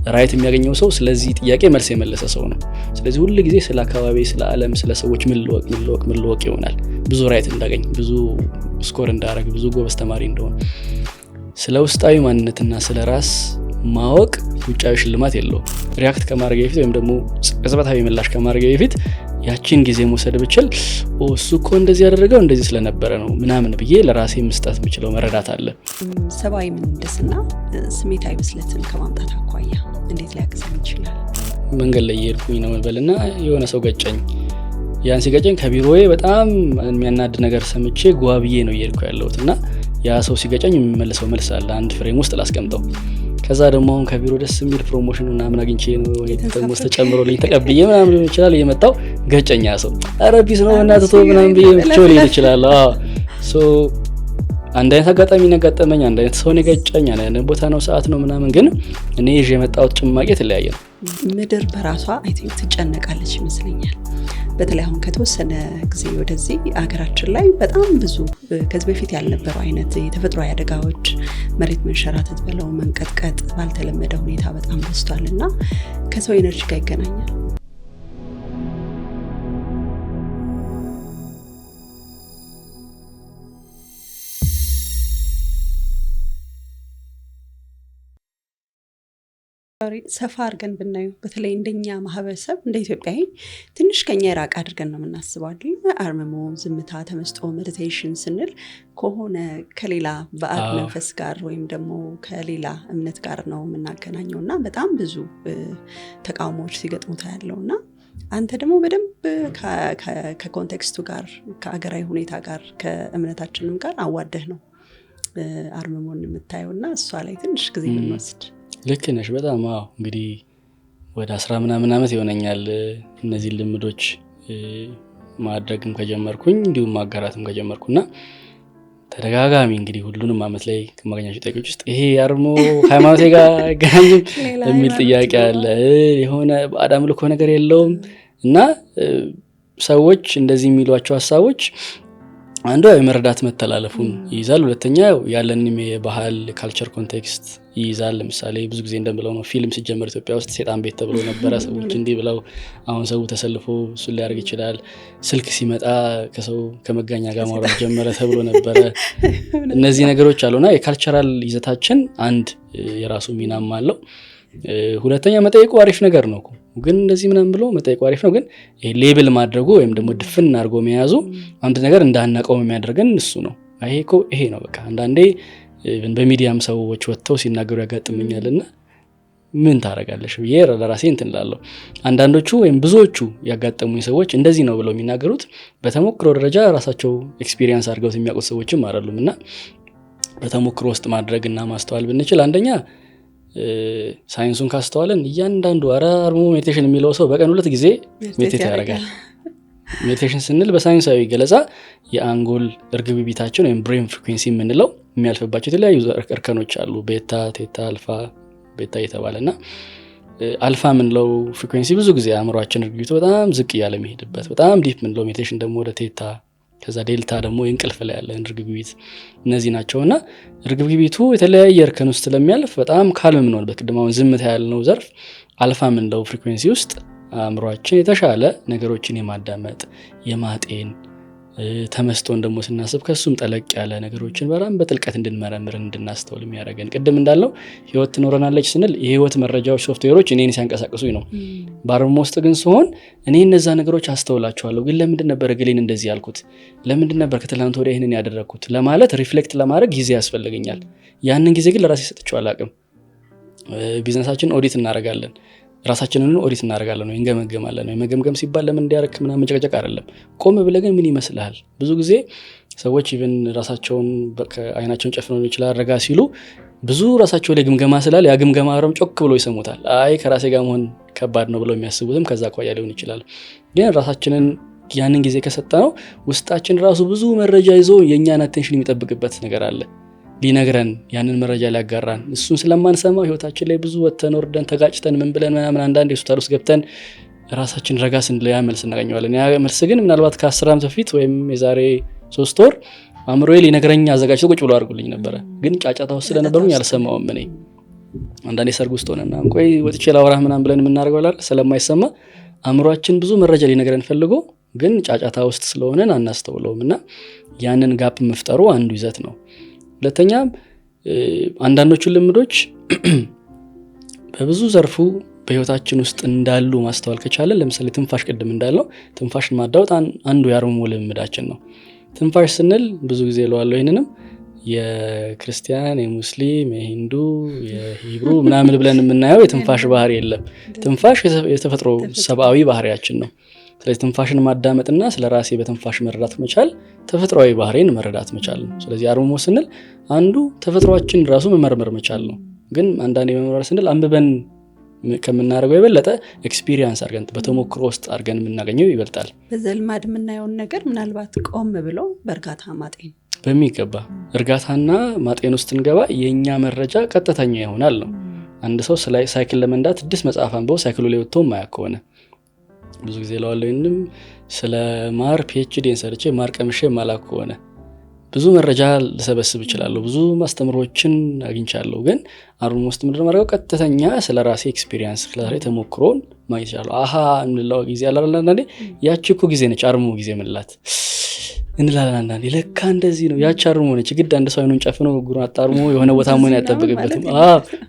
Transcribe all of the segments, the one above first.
ራይት የሚያገኘው ሰው ስለዚህ ጥያቄ መልስ የመለሰ ሰው ነው። ስለዚህ ሁሉ ጊዜ ስለ አካባቢ፣ ስለ ዓለም፣ ስለ ሰዎች ምን ልወቅ ይሆናል። ብዙ ራይት እንዳገኝ፣ ብዙ ስኮር እንዳረግ፣ ብዙ ጎበዝ ተማሪ እንደሆነ። ስለ ውስጣዊ ማንነትና ስለ ራስ ማወቅ ውጫዊ ሽልማት የለውም። ሪያክት ከማድረግ በፊት ወይም ደግሞ ቅጽበታዊ ምላሽ ከማድረግ በፊት ያቺን ጊዜ መውሰድ ብችል እሱ እኮ እንደዚህ ያደረገው እንደዚህ ስለነበረ ነው ምናምን ብዬ ለራሴ መስጠት የምችለው መረዳት አለ። ሰብአዊ ምህንድስና ስሜታዊ ብስለትን ከማምጣት አኳያ እንዴት ሊያግዘን ይችላል? መንገድ ላይ እየሄድኩኝ ነው እንበልና የሆነ ሰው ገጨኝ። ያን ሲገጨኝ ከቢሮዬ በጣም የሚያናድ ነገር ሰምቼ ጓብዬ ነው እየሄድኩ ያለሁት እና ያ ሰው ሲገጨኝ የሚመልሰው መልስ አለ አንድ ፍሬም ውስጥ ላስቀምጠው። ከዛ ደግሞ አሁን ከቢሮ ደስ የሚል ፕሮሞሽን ምናምን አግኝቼ ነው ደሞዝ ተጨምሮልኝ ተቀብዬ ምናምን ሊሆን ይችላል የመጣው ገጨኛ ሰው ኧረ ቢስ ነው እናትቶ ምናምን ብዬ ብቻው ሊሄድ ይችላል። ሶ አንድ አይነት አጋጣሚ ያጋጠመኝ አንድ አይነት ሰው ነገጨኝ አንድ አይነት ቦታ ነው ሰዓት ነው ምናምን፣ ግን እኔ ይዤ የመጣሁት ጭማቂ የተለያየ ነው። ምድር በራሷ አይ ቲንክ ትጨነቃለች ይመስለኛል። በተለይ አሁን ከተወሰነ ጊዜ ወደዚህ አገራችን ላይ በጣም ብዙ ከዚህ በፊት ያልነበሩ አይነት የተፈጥሯዊ አደጋዎች፣ መሬት መንሸራተት ብለው መንቀጥቀጥ ባልተለመደ ሁኔታ በጣም በዝቷልና ከሰው ኤነርጂ ጋር ይገናኛል። ሰፋ አድርገን ብናየው በተለይ እንደኛ ማህበረሰብ እንደ ኢትዮጵያዊ ትንሽ ከኛ የራቅ አድርገን ነው የምናስበው አይደል? አርምሞ፣ ዝምታ፣ ተመስጦ፣ ሜዲቴሽን ስንል ከሆነ ከሌላ ባዕድ መንፈስ ጋር ወይም ደግሞ ከሌላ እምነት ጋር ነው የምናገናኘውና በጣም ብዙ ተቃውሞዎች ሲገጥሙት ያለውና አንተ ደግሞ በደንብ ከኮንቴክስቱ ጋር ከአገራዊ ሁኔታ ጋር ከእምነታችንም ጋር አዋደህ ነው አርምሞን የምታየውና እሷ ላይ ትንሽ ጊዜ ብንወስድ። ልክ ነሽ በጣም እንግዲህ ወደ 10 ምናምን ዓመት ይሆነኛል እነዚህ ልምዶች ማድረግም ከጀመርኩኝ እንዲሁም ማጋራትም ከጀመርኩና ተደጋጋሚ እንግዲህ ሁሉንም ዓመት ላይ ከማገኛቸው ጥያቄዎች ውስጥ ይሄ አርሞ ሃይማኖቴ ጋር አይገናኝም የሚል ጥያቄ አለ። የሆነ በአዳም ልኮ ነገር የለውም እና ሰዎች እንደዚህ የሚሏቸው ሀሳቦች አንዱ የመረዳት መተላለፉን ይይዛል። ሁለተኛው ያለንም የባህል ካልቸር ኮንቴክስት ይይዛል። ለምሳሌ ብዙ ጊዜ እንደምለው ነው ፊልም ሲጀመር ኢትዮጵያ ውስጥ ሴጣን ቤት ተብሎ ነበረ። ሰዎች እንዲህ ብለው አሁን ሰው ተሰልፎ እሱን ሊያደርግ ይችላል። ስልክ ሲመጣ ከሰው ከመጋኛ ጋር ማውራት ጀመረ ተብሎ ነበረ። እነዚህ ነገሮች አሉና የካልቸራል ይዘታችን አንድ የራሱ ሚናም አለው። ሁለተኛ መጠየቁ አሪፍ ነገር ነው ግን እንደዚህ ምናምን ብሎ መጠየቁ አሪፍ ነው፣ ግን ሌብል ማድረጉ ወይም ደግሞ ድፍን አድርጎ መያዙ አንድ ነገር እንዳናቀው የሚያደርገን እሱ ነው። ይሄ ነው በቃ። አንዳንዴ በሚዲያም ሰዎች ወጥተው ሲናገሩ ያጋጥመኛልና ምን ታረጋለሽ ብዬ ለራሴ እንትን እላለሁ። አንዳንዶቹ ወይም ብዙዎቹ ያጋጠሙኝ ሰዎች እንደዚህ ነው ብለው የሚናገሩት በተሞክሮ ደረጃ ራሳቸው ኤክስፒሪየንስ አድርገውት የሚያውቁት ሰዎችም አይደሉምና በተሞክሮ ውስጥ ማድረግና ማስተዋል ብንችል አንደኛ ሳይንሱን ካስተዋለን እያንዳንዱ አርሞ ሜዲቴሽን የሚለው ሰው በቀን 2 ጊዜ ሜዲቴት ያደርጋል። ሜዲቴሽን ስንል በሳይንሳዊ ገለጻ የአንጎል እርግብግቢታችን ወይም ብሬን ፍሪኩዌንሲ የምንለው የሚያልፍባቸው የተለያዩ እርከኖች አሉ። ቤታ፣ ቴታ፣ አልፋ፣ ቤታ እየተባለና አልፋ የምንለው ፍሪኩዌንሲ ብዙ ጊዜ አእምሮአችን እርግብግቢቱ በጣም ዝቅ እያለ የሚሄድበት፣ በጣም ዲፕ የምንለው ሜዲቴሽን ደግሞ ወደ ቴታ፣ ከዛ ዴልታ ደግሞ እንቅልፍ ላይ ያለ እርግብግቢት እነዚህ ናቸውና እርግብግቢቱ የተለያየ እርከን ውስጥ ስለሚያልፍ በጣም ካልም ነው። በቅድማው ዝምታ ያልነው ዘርፍ አልፋ የምንለው ፍሪኩዌንሲ ውስጥ አእምሮአችን የተሻለ ነገሮችን የማዳመጥ የማጤን ተመስጦን ደግሞ ስናስብ ከሱም ጠለቅ ያለ ነገሮችን በጣም በጥልቀት እንድንመረምር እንድናስተውል የሚያደርገን ቅድም እንዳለው ህይወት ትኖረናለች ስንል የህይወት መረጃዎች ሶፍትዌሮች እኔን ሲያንቀሳቅሱኝ ነው። ባርሞ ውስጥ ግን ሲሆን እኔ እነዛ ነገሮች አስተውላቸዋለሁ። ግን ለምንድን ነበር ግሌን እንደዚህ ያልኩት፣ ለምንድን ነበር ከትላንት ወዲያ ይሄንን ያደረኩት ለማለት ሪፍሌክት ለማድረግ ጊዜ ያስፈልገኛል። ያንን ጊዜ ግን ለራሴ ሰጥቼው አላቅም። ቢዝነሳችን ኦዲት እናደርጋለን፣ ራሳችንን ኦዲት እናደርጋለን ወይ እንገመገማለን። ወይ መገምገም ሲባል ለምን እንዲያረክ ምናምን መጨቀጨቅ አይደለም። ቆም ብለህ ግን ምን ይመስልሃል? ብዙ ጊዜ ሰዎች ኢቭን ራሳቸውን አይናቸውን ጨፍነው ይችላል ረጋ ሲሉ ብዙ ራሳቸው ላይ ግምገማ ስላለ ያ ግምገማ አረም ጮክ ብሎ ይሰሙታል። አይ ከራሴ ጋር መሆን ከባድ ነው ብለው የሚያስቡትም ከዛ ቋያ ሊሆን ይችላል። ግን ራሳችንን ያንን ጊዜ ከሰጠነው ውስጣችን ራሱ ብዙ መረጃ ይዞ የኛን አቴንሽን የሚጠብቅበት ነገር አለ ሊነግረን ያንን መረጃ ሊያጋራን። እሱን ስለማንሰማው ህይወታችን ላይ ብዙ ወተን ወርደን ተጋጭተን ምን ብለን ምናምን አንዳንዴ ሆስፒታል ውስጥ ገብተን ራሳችን ረጋ ስንል ያ መልስ እናገኘዋለን። ያ መልስ ግን ምናልባት ከ10 ዓመት በፊት ወይም የዛሬ 3 ወር አእምሮዬ ሊነግረኝ አዘጋጅቶ ቁጭ ብሎ አድርጉልኝ ነበረ። ግን ጫጫታ ውስጥ ስለነበርኩኝ አልሰማውም። እኔ አንዳንዴ ሰርግ ውስጥ ሆነና ቆይ ወጥቼ ላውራህ ምናምን ብለን የምናደርገው አይደል? ስለማይሰማ አእምሯችን ብዙ መረጃ ሊነግረን ፈልጎ ግን ጫጫታ ውስጥ ስለሆነን አናስተውለውም እና ያንን ጋፕ መፍጠሩ አንዱ ይዘት ነው። ሁለተኛ አንዳንዶቹ ልምዶች በብዙ ዘርፉ በህይወታችን ውስጥ እንዳሉ ማስተዋል ከቻለን ለምሳሌ ትንፋሽ፣ ቅድም እንዳልነው ትንፋሽን ማዳወጥ አንዱ የአርምሞ ልምዳችን ነው። ትንፋሽ ስንል ብዙ ጊዜ ለዋለው ይህንንም የክርስቲያን፣ የሙስሊም፣ የሂንዱ፣ የሂብሩ ምናምን ብለን የምናየው የትንፋሽ ባህሪ የለም። ትንፋሽ የተፈጥሮ ሰብአዊ ባህሪያችን ነው። ስለዚህ ትንፋሽን ማዳመጥና ስለ ራሴ በትንፋሽ መረዳት መቻል ተፈጥሯዊ ባህሪን መረዳት መቻል ነው። ስለዚህ አርምሞ ስንል አንዱ ተፈጥሯችን ራሱ መመርመር መቻል ነው። ግን አንዳንዴ መመርመር ስንል አንብበን ከምናደርገው የበለጠ ኤክስፒሪየንስ አድርገን በተሞክሮ ውስጥ አድርገን የምናገኘው ይበልጣል። በዘልማድ የምናየውን ነገር ምናልባት ቆም ብሎ በእርጋታ ማጤን በሚገባ እርጋታና ማጤን ውስጥ እንገባ የእኛ መረጃ ቀጥተኛ ይሆናል ነው። አንድ ሰው ሳይክል ለመንዳት 6 መጽሐፍ አንብቦ ሳይክሉ ላይ ወጥቶ ማያውቅ ከሆነ ብዙ ጊዜ ለዋለኝንም ስለ ማር ፒኤችዲን ሰርቼ ማር ቀምሼ ማላውቅ ከሆነ ብዙ መረጃ ልሰበስብ እችላለሁ፣ ብዙ ማስተምሮችን አግኝቻለሁ። ግን አርምሞ ውስጥ ምንድነው ማድረገው? ቀጥተኛ ስለ ራሴ ኤክስፒሪየንስ ስለራሴ ተሞክሮን ማግኘት እችላለሁ። አሃ እንለው ጊዜ አላላና አንዴ ያቺ እኮ ጊዜ ነች አርምሞ ጊዜ ምንላት እንላለን። አንዳንዴ ለካ እንደዚህ ነው ያቺ አርምሞ ነች። ግድ አንድ ሰው አይኑን ጨፍኖ እግሩን አጣርሞ የሆነ ቦታ መሆን ያጠብቅበትም።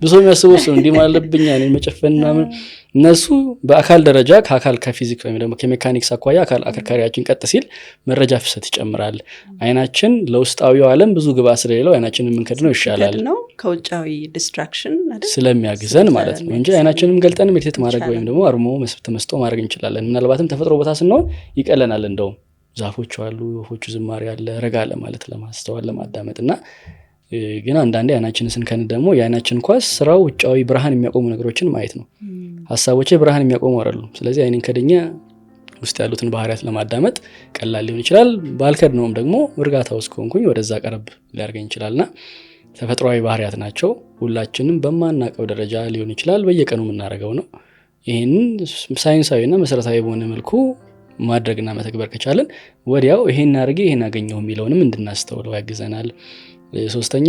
ብዙ የሚያስበው ሰው እንዲህ ማለብኛ እኔ መጨፈንና ምን እነሱ በአካል ደረጃ ከአካል ከፊዚክስ ወይም ደግሞ ከሜካኒክስ አኳያ አከርካሪያችን ቀጥ ሲል መረጃ ፍሰት ይጨምራል። አይናችን ለውስጣዊው ዓለም ብዙ ግብዓት ስለሌለው አይናችንን የምንከድነው ይሻላል ነው ከውጫዊ ዲስትራክሽን ስለሚያግዘን ማለት ነው እንጂ አይናችንን ገልጠን ሜዲቴት ማድረግ ወይም ደግሞ አርምሞ ተመስጦ ማድረግ እንችላለን። ምናልባትም ተፈጥሮ ቦታ ስንሆን ይቀለናል። እንደውም ዛፎቹ አሉ፣ ወፎቹ ዝማሬ አለ፣ ረጋ ለማለት ለማስተዋል ለማዳመጥ እና ግን አንዳንዴ አይናችንን ስንከን ደግሞ የአይናችን ኳስ ስራው ውጫዊ ብርሃን የሚያቆሙ ነገሮችን ማየት ነው። ሀሳቦቼ ብርሃን የሚያቆሙ አይደሉም። ስለዚህ አይኔን ከደኛ ውስጥ ያሉትን ባህሪያት ለማዳመጥ ቀላል ሊሆን ይችላል። ባልከድነውም ደግሞ እርጋታ ውስጥ ከሆንኩኝ ወደዛ ቀረብ ሊያርገኝ ይችላልና ተፈጥሯዊ ባህሪያት ናቸው። ሁላችንም በማናቀው ደረጃ ሊሆን ይችላል በየቀኑ የምናደርገው ነው። ይህንን ሳይንሳዊና መሰረታዊ በሆነ መልኩ ማድረግና መተግበር ከቻለን ወዲያው ይሄን አድርጌ ይሄን አገኘው የሚለውንም እንድናስተውለው ያግዘናል። ሶስተኛ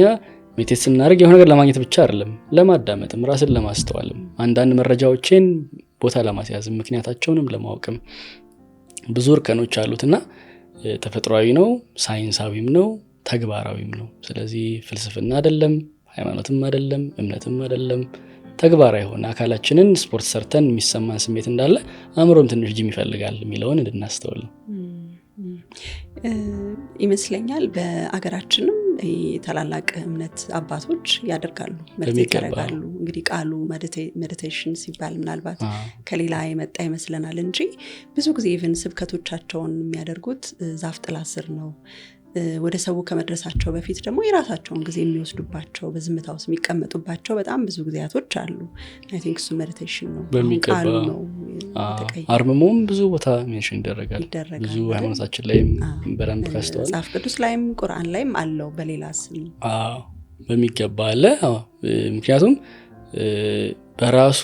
ሜዲቴት ስናደርግ የሆነ ነገር ለማግኘት ብቻ አይደለም፣ ለማዳመጥም ራስን ለማስተዋልም አንዳንድ መረጃዎችን ቦታ ለማስያዝም ምክንያታቸውንም ለማወቅም ብዙ እርከኖች አሉትና ተፈጥሯዊ ነው፣ ሳይንሳዊም ነው፣ ተግባራዊም ነው። ስለዚህ ፍልስፍና አይደለም፣ ሃይማኖትም አይደለም፣ እምነትም አይደለም፣ ተግባራዊ ሆነ አካላችንን ስፖርት ሰርተን የሚሰማን ስሜት እንዳለ አእምሮም ትንሽ ጂም ይፈልጋል የሚለውን እንድናስተውል ነው ይመስለኛል። በአገራችንም ታላላቅ እምነት አባቶች ያደርጋሉ፣ ሜዲቴት ያደርጋሉ። እንግዲህ ቃሉ ሜዲቴሽን ሲባል ምናልባት ከሌላ የመጣ ይመስለናል እንጂ ብዙ ጊዜ ኢቭን ስብከቶቻቸውን የሚያደርጉት ዛፍ ጥላ ስር ነው። ወደ ሰው ከመድረሳቸው በፊት ደግሞ የራሳቸውን ጊዜ የሚወስዱባቸው በዝምታ ውስጥ የሚቀመጡባቸው በጣም ብዙ ጊዜያቶች አሉ። አይ ቲንክ እሱ ሜዲቴሽን ነው፣ ቃሉ ነው። አርምሞም ብዙ ቦታ ሜንሽን ይደረጋል። ብዙ ሃይማኖታችን ላይም በደንብ ካስተዋል መጽሐፍ ቅዱስ ላይም ቁርአን ላይም አለው በሌላ ስም በሚገባ አለ። ምክንያቱም በራሱ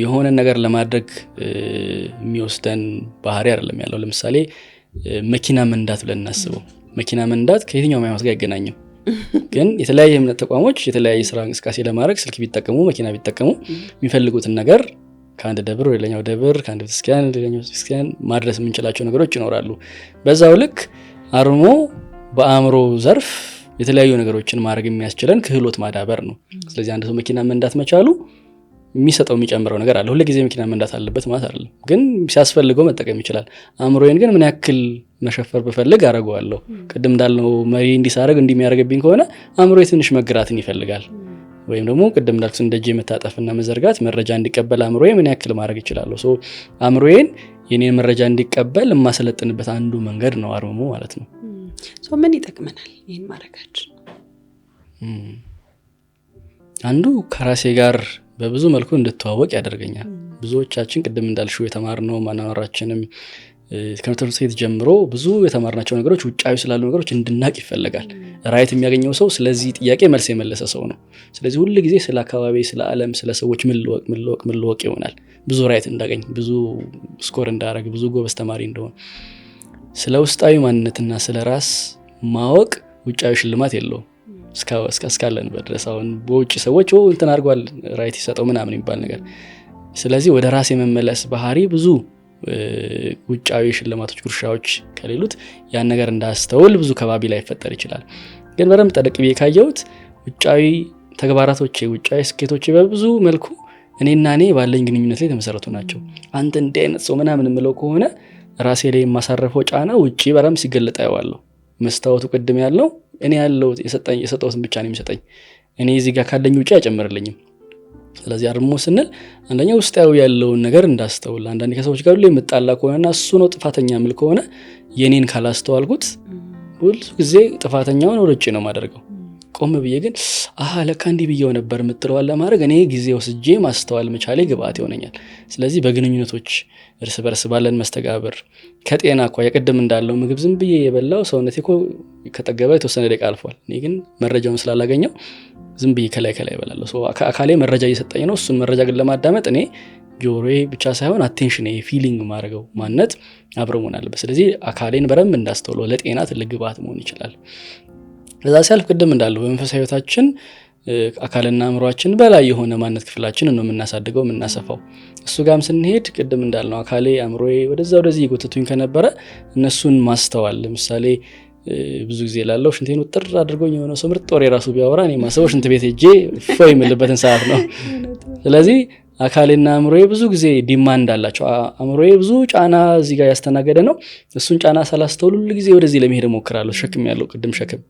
የሆነ ነገር ለማድረግ የሚወስደን ባህሪ አይደለም ያለው። ለምሳሌ መኪና መንዳት ብለን እናስበው። መኪና መንዳት ከየትኛውም ሃይማኖት ጋር አይገናኝም። ግን የተለያየ እምነት ተቋሞች የተለያየ ስራ እንቅስቃሴ ለማድረግ ስልክ ቢጠቀሙ መኪና ቢጠቀሙ የሚፈልጉትን ነገር ከአንድ ደብር ወደ ሌላኛው ደብር ከአንድ ቤተክርስቲያን ወደ ሌላኛው ቤተክርስቲያን ማድረስ የምንችላቸው ነገሮች ይኖራሉ። በዛው ልክ አርምሞ በአእምሮ ዘርፍ የተለያዩ ነገሮችን ማድረግ የሚያስችለን ክህሎት ማዳበር ነው። ስለዚህ አንድ ሰው መኪና መንዳት መቻሉ የሚሰጠው የሚጨምረው ነገር አለ። ሁሉ ጊዜ መኪና መንዳት አለበት ማለት አይደለም፣ ግን ሲያስፈልገው መጠቀም ይችላል። አእምሮዬን ግን ምን ያክል መሸፈር ብፈልግ አደርገዋለሁ። ቅድም እንዳልነው መሪ እንዲሳረግ እንደሚያደርግብኝ ከሆነ አእምሮዬ ትንሽ መግራትን ይፈልጋል። ወይም ደግሞ ቅድም እንዳልኩት እንደጄ መታጠፍና መዘርጋት መረጃ እንዲቀበል አእምሮዬ ምን ያክል ማድረግ ይችላል። ሶ አእምሮዬን የኔን መረጃ እንዲቀበል የማሰለጥንበት አንዱ መንገድ ነው አርምሞ ማለት ነው። ሶ ምን ይጠቅመናል ይሄን ማድረጋችን? አንዱ ከራሴ ጋር በብዙ መልኩ እንድተዋወቅ ያደርገኛል። ብዙዎቻችን ቅድም እንዳልሽው የተማርነው ማናወራችንም ከትምህርት ቤት ጀምሮ ብዙ የተማርናቸው ነገሮች ውጫዊ ስላሉ ነገሮች እንድናቅ ይፈልጋል። ራይት የሚያገኘው ሰው ስለዚህ ጥያቄ መልስ የመለሰ ሰው ነው። ስለዚህ ሁሉ ጊዜ ስለ አካባቢ፣ ስለ ዓለም፣ ስለ ሰዎች ምን ልወቅ ይሆናል። ብዙ ራይት እንዳገኝ፣ ብዙ ስኮር እንዳረግ፣ ብዙ ጎበዝ ተማሪ እንደሆን። ስለ ውስጣዊ ማንነትና ስለ ራስ ማወቅ ውጫዊ ሽልማት የለውም። እስካለንበት ድረስ። አሁን በውጭ ሰዎች እንትን አድርጓል ራይት ይሰጠው ምናምን የሚባል ነገር። ስለዚህ ወደ ራስ የመመለስ ባህሪ ብዙ ውጫዊ ሽልማቶች ጉርሻዎች ከሌሉት ያን ነገር እንዳስተውል ብዙ ከባቢ ላይ ይፈጠር ይችላል። ግን በደንብ ጠለቅ ብዬ ካየሁት ውጫዊ ተግባራቶቼ ውጫዊ ስኬቶቼ በብዙ መልኩ እኔና እኔ ባለኝ ግንኙነት ላይ የተመሰረቱ ናቸው። አንተ እንዲህ አይነት ሰው ምናምን የምለው ከሆነ ራሴ ላይ የማሳረፈው ጫና ውጪ በጣም ሲገለጥ አየዋለሁ። መስታወቱ ቅድም ያለው እኔ ያለው የሰጠሁትን ብቻ ነው የሚሰጠኝ። እኔ እዚህ ጋር ካለኝ ውጪ አይጨምርልኝም። ስለዚህ አርሞ ስንል አንደኛ ውስጣዊ ያለውን ነገር እንዳስተውል፣ አንዳንዴ ከሰዎች ጋር ሁሉ የምጣላ ከሆነና እሱ ነው ጥፋተኛ የምል ከሆነ የኔን ካላስተዋልኩት ሁሉ ጊዜ ጥፋተኛውን ወደ ውጪ ነው የማደርገው። ቆም ብዬ ግን ለካ እንዲህ ብዬው ነበር የምትለዋል ለማድረግ እኔ ጊዜ ወስጄ ማስተዋል መቻሌ ግብአት ይሆነኛል። ስለዚህ በግንኙነቶች እርስ በርስ ባለን መስተጋብር ከጤና እኮ የቀደም እንዳለው ምግብ ዝም ብዬ የበላው ሰውነቴ እኮ ከጠገበ የተወሰነ ደቂቃ አልፏል። እኔ ግን መረጃውን ስላላገኘው ዝም ብዬ ከላይ እበላለሁ። አካሌ መረጃ እየሰጠኝ ነው። እሱን መረጃ ግን ለማዳመጥ እኔ ጆሮዬ ብቻ ሳይሆን አቴንሽን ፊሊንግ ማድረገው ማንነት አብሮ መሆን አለበት። ስለዚህ አካሌን በደንብ እንዳስተውለው ለጤና ትልቅ ግብአት መሆን ይችላል። ከዛ ሲያልፍ ቅድም እንዳለው በመንፈሳዊ ህይወታችን አካልና አእምሮአችን በላይ የሆነ ማንነት ክፍላችንን ነው የምናሳድገው የምናሰፋው። እሱ ጋርም ስንሄድ ቅድም እንዳልነው አካሌ አእምሮዬ ወደዚህ ይጎትቱኝ ከነበረ እነሱን ማስተዋል። ለምሳሌ ብዙ ጊዜ ላለው ሽንቴን ውጥር አድርጎኝ የሆነ ሰው ምርጥ ወሬ ራሱ ቢያወራ እኔ ማሰበው ሽንት ቤት ሄጄ ፎይ የምልበትን ሰዓት ነው። ስለዚህ አካሌና አእምሮዬ ብዙ ጊዜ ዲማንድ አላቸው። አእምሮዬ ብዙ ጫና እዚህ ጋር ያስተናገደ ነው። እሱን ጫና ሳላስተውል ሁሉ ጊዜ ወደዚህ ለመሄድ እሞክራለሁ። ሸክም ያለው ቅድም ሸክም።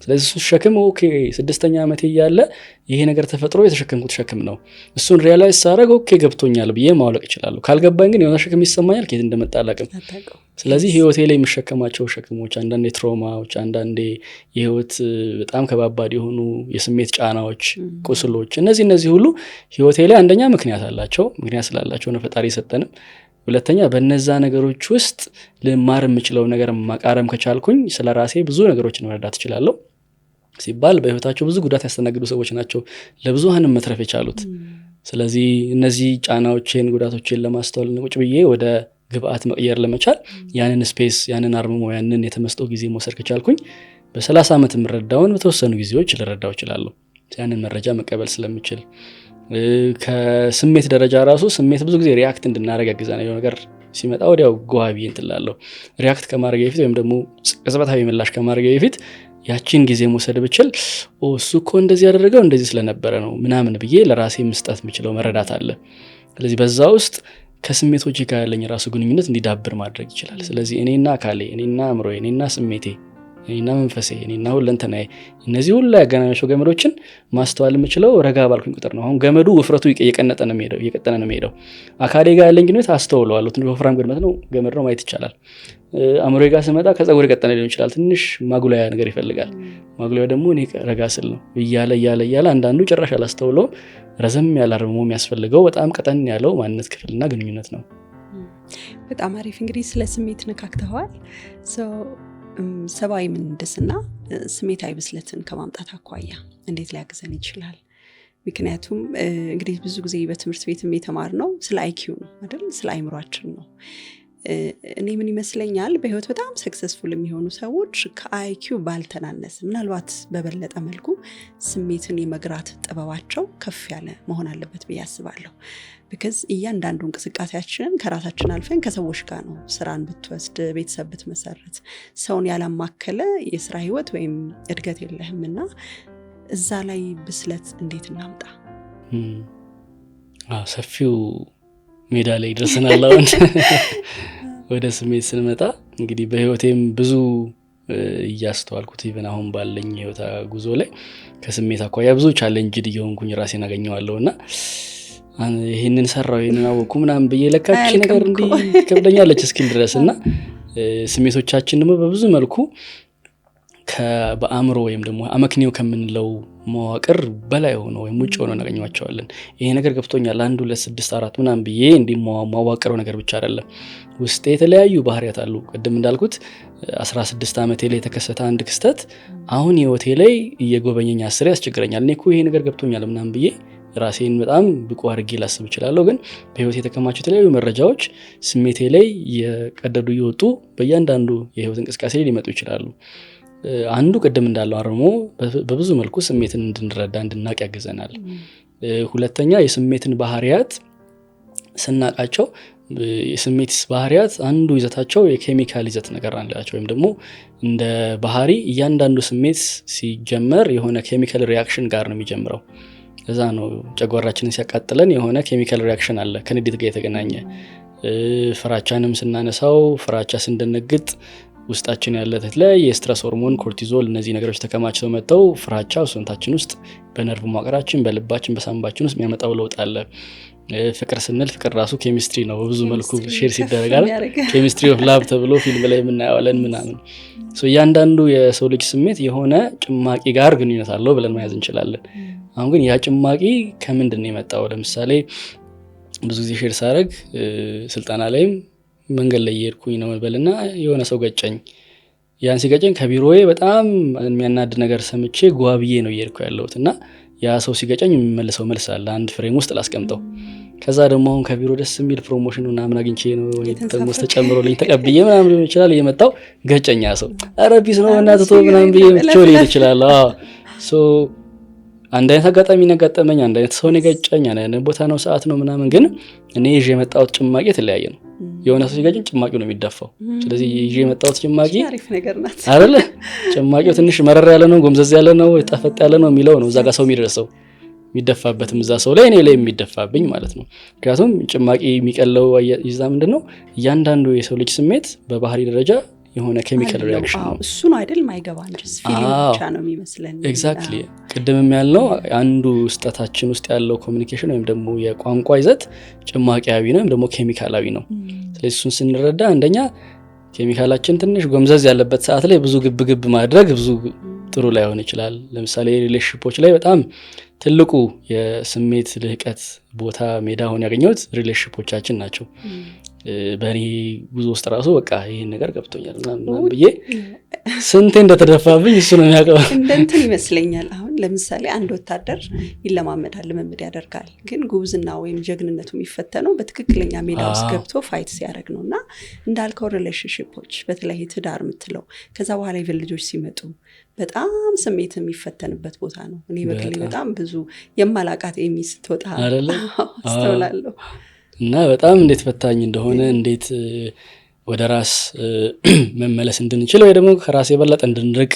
ስለዚህ እሱ ሸክም ኦኬ 6ኛ ዓመቴ እያለ ይሄ ነገር ተፈጥሮ የተሸከምኩት ሸክም ነው። እሱን ሪያላይዝ ሳደርግ ኦኬ ገብቶኛል ብዬ ማውለቅ እችላለሁ። ካልገባኝ ግን የሆነ ሸክም ይሰማኛል ከየት እንደመጣ አላውቅም። ስለዚህ ህይወቴ ላይ የምሸከማቸው ሸክሞች፣ አንዳንዴ ትራውማዎች፣ አንዳንዴ የህይወት በጣም ከባባድ የሆኑ የስሜት ጫናዎች፣ ቁስሎች፣ እነዚህ ሁሉ ህይወቴ ላይ አንደኛ ምክንያት አላቸው። ምክንያት ስላላቸው ነው ፈጣሪ የሰጠንም። ሁለተኛ በእነዛ ነገሮች ውስጥ ልማር የምችለው ነገር ማቃረም ከቻልኩኝ ስለ ራሴ ብዙ ነገሮችን መረዳት እችላለሁ። ሲባል በህይወታቸው ብዙ ጉዳት ያስተናግዱ ሰዎች ናቸው ለብዙሃንም መትረፍ የቻሉት። ስለዚህ እነዚህ ጫናዎችን ጉዳቶችን ለማስተዋል ቁጭ ብዬ ወደ ግብአት መቀየር ለመቻል ያንን ስፔስ ያንን አርምሞ ያንን የተመስጦ ጊዜ መውሰድ ከቻልኩኝ በ30 ዓመት የምረዳውን በተወሰኑ ጊዜዎች ልረዳው እችላለሁ። ያንን መረጃ መቀበል ስለምችል ከስሜት ደረጃ ራሱ ስሜት ብዙ ጊዜ ሪያክት እንድናደርግ ያግዛናል። የሆነ ነገር ሲመጣ ወዲያው ጎዋቢ እንትላለሁ ሪያክት ከማድረግ በፊት ወይም ደግሞ ቅጽበታዊ ምላሽ ከማድረግ በፊት ያቺን ጊዜ መውሰድ ብችል እሱ እኮ እንደዚህ ያደረገው እንደዚህ ስለነበረ ነው ምናምን ብዬ ለራሴ መስጠት የምችለው መረዳት አለ። ስለዚህ በዛ ውስጥ ከስሜቶች ጋር ያለኝ ራሱ ግንኙነት እንዲዳብር ማድረግ ይችላል። ስለዚህ እኔና አካሌ፣ እኔና አእምሮዬ፣ እኔና ስሜቴ፣ እኔና መንፈሴ፣ እኔና ሁለንተናዬ እነዚህ ሁሉ ያገናኛቸው ገመዶችን ማስተዋል የምችለው ረጋ ባልኩኝ ቁጥር ነው። አሁን ገመዱ ውፍረቱ እየቀጠነ ነው የሚሄደው። አካሌ ጋር ያለኝ ግንኙነት አስተውለዋለሁ። ትንሽ ወፍራም ገመድ ነው ማየት ይቻላል። አእምሮዬ ጋር ስመጣ ከጸጉር የቀጠነ ሊሆን ይችላል። ትንሽ ማጉላያ ነገር ይፈልጋል። ማጉላያ ደግሞ እኔ ረጋ ስል ነው እያለ አንዳንዱ ጭራሽ አላስተውለው ረዘም ያለ አርምሞ የሚያስፈልገው በጣም ቀጠን ያለው ማንነት ክፍልና ግንኙነት ነው። በጣም አሪፍ። እንግዲህ ስለ ስሜት ነካክተዋል። ሰብአዊ ምህንድስና ስሜታዊ ብስለትን ከማምጣት አኳያ እንዴት ሊያግዘን ይችላል? ምክንያቱም እንግዲህ ብዙ ጊዜ በትምህርት ቤትም የተማርነው ስለ አይኪው ነው አይደል? ስለ አይምሯችን ነው። እኔ ምን ይመስለኛል በህይወት በጣም ሰክሰስፉል የሚሆኑ ሰዎች ከአይኪው ባልተናነስ ምናልባት በበለጠ መልኩ ስሜትን የመግራት ጥበባቸው ከፍ ያለ መሆን አለበት ብዬ አስባለሁ። ቢካዝ እያንዳንዱ እንቅስቃሴያችንን ከራሳችን አልፈን ከሰዎች ጋር ነው። ስራን ብትወስድ፣ ቤተሰብ ብትመሰርት፣ ሰውን ያላማከለ የስራ ህይወት ወይም እድገት የለህምና እዛ ላይ ብስለት እንዴት እናምጣ? ሰፊው ሜዳ ላይ ደርሰናል። አሁን ወደ ስሜት ስንመጣ እንግዲህ በህይወቴም ብዙ እያስተዋልኩት ኢቨን አሁን ባለኝ ህይወት ጉዞ ላይ ከስሜት አኳያ ብዙ ቻሌንጅ እየሆንኩኝ ራሴን አገኘዋለሁና ይሄንን ሰራው ይሄንን አወኩ ምናምን ብዬ ለካች ነገር እንዲህ ከብደኛለች እስኪል ድረስና ስሜቶቻችን ደግሞ በብዙ መልኩ በአእምሮ ወይም ደግሞ አመክንዮ ከምንለው መዋቅር በላይ ሆኖ ወይም ውጭ ሆኖ እናገኘዋቸዋለን። ይሄ ነገር ገብቶኛል 1 2 6 4 ምናምን ብዬ እንዲህ ማዋቅረው ነገር ብቻ አይደለም። ውስጥ የተለያዩ ባህሪያት አሉ። ቅድም እንዳልኩት 16 ዓመቴ ላይ የተከሰተ አንድ ክስተት አሁን ህይወቴ ላይ እየጎበኘኝ አስሬ ያስቸግረኛል። እኔ እኮ ይሄ ነገር ገብቶኛል ምናምን ብዬ ራሴን በጣም ብቁ አድርጌ ላስብ እችላለሁ። ግን በህይወት የተከማቸው የተለያዩ መረጃዎች ስሜቴ ላይ የቀደዱ እየወጡ በእያንዳንዱ የህይወት እንቅስቃሴ ላይ ሊመጡ ይችላሉ። አንዱ ቅድም እንዳለው አርምሞ በብዙ መልኩ ስሜትን እንድንረዳ እንድናቅ ያግዘናል። ሁለተኛ የስሜትን ባህሪያት ስናቃቸው የስሜት ባህሪያት አንዱ ይዘታቸው የኬሚካል ይዘት ነገር አላቸው ወይም ደግሞ እንደ ባህሪ እያንዳንዱ ስሜት ሲጀመር የሆነ ኬሚካል ሪአክሽን ጋር ነው የሚጀምረው። ለዛ ነው ጨጓራችንን ሲያቃጥለን የሆነ ኬሚካል ሪአክሽን አለ ከንዴት ጋር የተገናኘ። ፍራቻንም ስናነሳው ፍራቻ ስንደነግጥ ውስጣችን ያለ የተለያየ የስትረስ ሆርሞን ኮርቲዞል እነዚህ ነገሮች ተከማችተው መጥተው ፍራቻ ሰውነታችን ውስጥ በነርቭ መዋቅራችን በልባችን በሳምባችን ውስጥ የሚያመጣው ለውጥ አለ። ፍቅር ስንል ፍቅር ራሱ ኬሚስትሪ ነው በብዙ መልኩ ሼር ሲደረጋል። ኬሚስትሪ ኦፍ ላቭ ተብሎ ፊልም ላይ የምናየዋለን ምናምን። እያንዳንዱ የሰው ልጅ ስሜት የሆነ ጭማቂ ጋር ግንኙነት አለው ብለን መያዝ እንችላለን። አሁን ግን ያ ጭማቂ ከምንድን ነው የመጣው? ለምሳሌ ብዙ ጊዜ ሼር ሳደርግ ስልጠና ላይም መንገድ ላይ እየሄድኩኝ ነው በልና የሆነ ሰው ገጨኝ። ያን ሲገጨኝ ከቢሮዬ በጣም የሚያናድ ነገር ሰምቼ ጓብዬ ነው እየሄድኩ ያለሁት እና ያ ሰው ሲገጨኝ የሚመልሰው መልስ አለ አንድ ፍሬም ውስጥ ላስቀምጠው። ከዛ ደግሞ አሁን ከቢሮ ደስ የሚል ፕሮሞሽን ምናምን አግኝቼ ነው ተሞስ ተጨምሮልኝ ተቀብዬ ምናምን ሊሆን ይችላል የመጣው ገጨኛ ሰው ኧረ ቢስ ነው እናትቶ ምናምን ብዬ ብቻው ሊሄድ ይችላል። አንድ አይነት አጋጣሚ ያጋጠመኝ አንድ አይነት ሰው ነው የገጨኝ አንድ አይነት ቦታ ነው ሰዓት ነው ምናምን፣ ግን እኔ ይዤ የመጣሁት ጭማቂ የተለያየ ነው። የሆነ ሰው ሲገጨኝ ጭማቂው ነው የሚደፋው። ስለዚህ ይዤ የመጣሁት ጭማቂ አሪፍ ነገር ናት አይደለ? ጭማቂው ትንሽ መረር ያለ ነው ጎምዘዝ ያለ ነው ጠፈጥ ያለ ነው የሚለው ነው እዛ ጋር ሰው የሚደርሰው የሚደፋበትም እዛ ሰው ላይ እኔ ላይ የሚደፋብኝ ማለት ነው። ምክንያቱም ጭማቂ የሚቀለው ይዛ ምንድነው እያንዳንዱ የሰው ልጅ ስሜት በባህሪ ደረጃ የሆነ ኬሚካል ሪአክሽን ነው። እሱ ነው አይደል ማይገባ እንጂ ፊሊንግ ብቻ ነው የሚመስለን። ኤግዛክትሊ ቅድምም ያልነው አንዱ ውስጣችን ውስጥ ያለው ኮሚኒኬሽን ወይም ደግሞ የቋንቋ ይዘት ጭማቂያዊ ነው ወይም ደግሞ ኬሚካላዊ ነው። ስለዚህ እሱን ስንረዳ አንደኛ ኬሚካላችን ትንሽ ጎምዘዝ ያለበት ሰዓት ላይ ብዙ ግብ ማድረግ ብዙ ጥሩ ላይሆን ይችላል። ለምሳሌ ሪሌሽንሺፖች ላይ በጣም ትልቁ የስሜት ልህቀት ቦታ ሜዳ ሆኖ ያገኘሁት ሪሌሽንሺፖቻችን ናቸው። በእኔ ጉዞ ውስጥ ራሱ በቃ ይሄን ነገር ገብቶኛል ምናምን ብዬ ስንቴ እንደተደፋብኝ እሱ ነው የሚያውቀው። እንደንትን ይመስለኛል። አሁን ለምሳሌ አንድ ወታደር ይለማመዳል ልምምድ ያደርጋል፣ ግን ጉብዝና ወይም ጀግንነቱ የሚፈተነው በትክክለኛ ሜዳ ውስጥ ገብቶ ፋይት ሲያደርግ ነው። እና እንዳልከው ሪሌሽንሺፖች በተለይ ትዳር የምትለው ከዛ በኋላ ይቨል ልጆች ሲመጡ በጣም ስሜት የሚፈተንበት ቦታ ነው። እኔ በግሌ በጣም ብዙ የማላቃት ስትወጣ አስተውላለሁ እና በጣም እንዴት ፈታኝ እንደሆነ እንዴት ወደ ራስ መመለስ እንድንችል ወይ ደግሞ ከራስ የበለጠ እንድንርቅ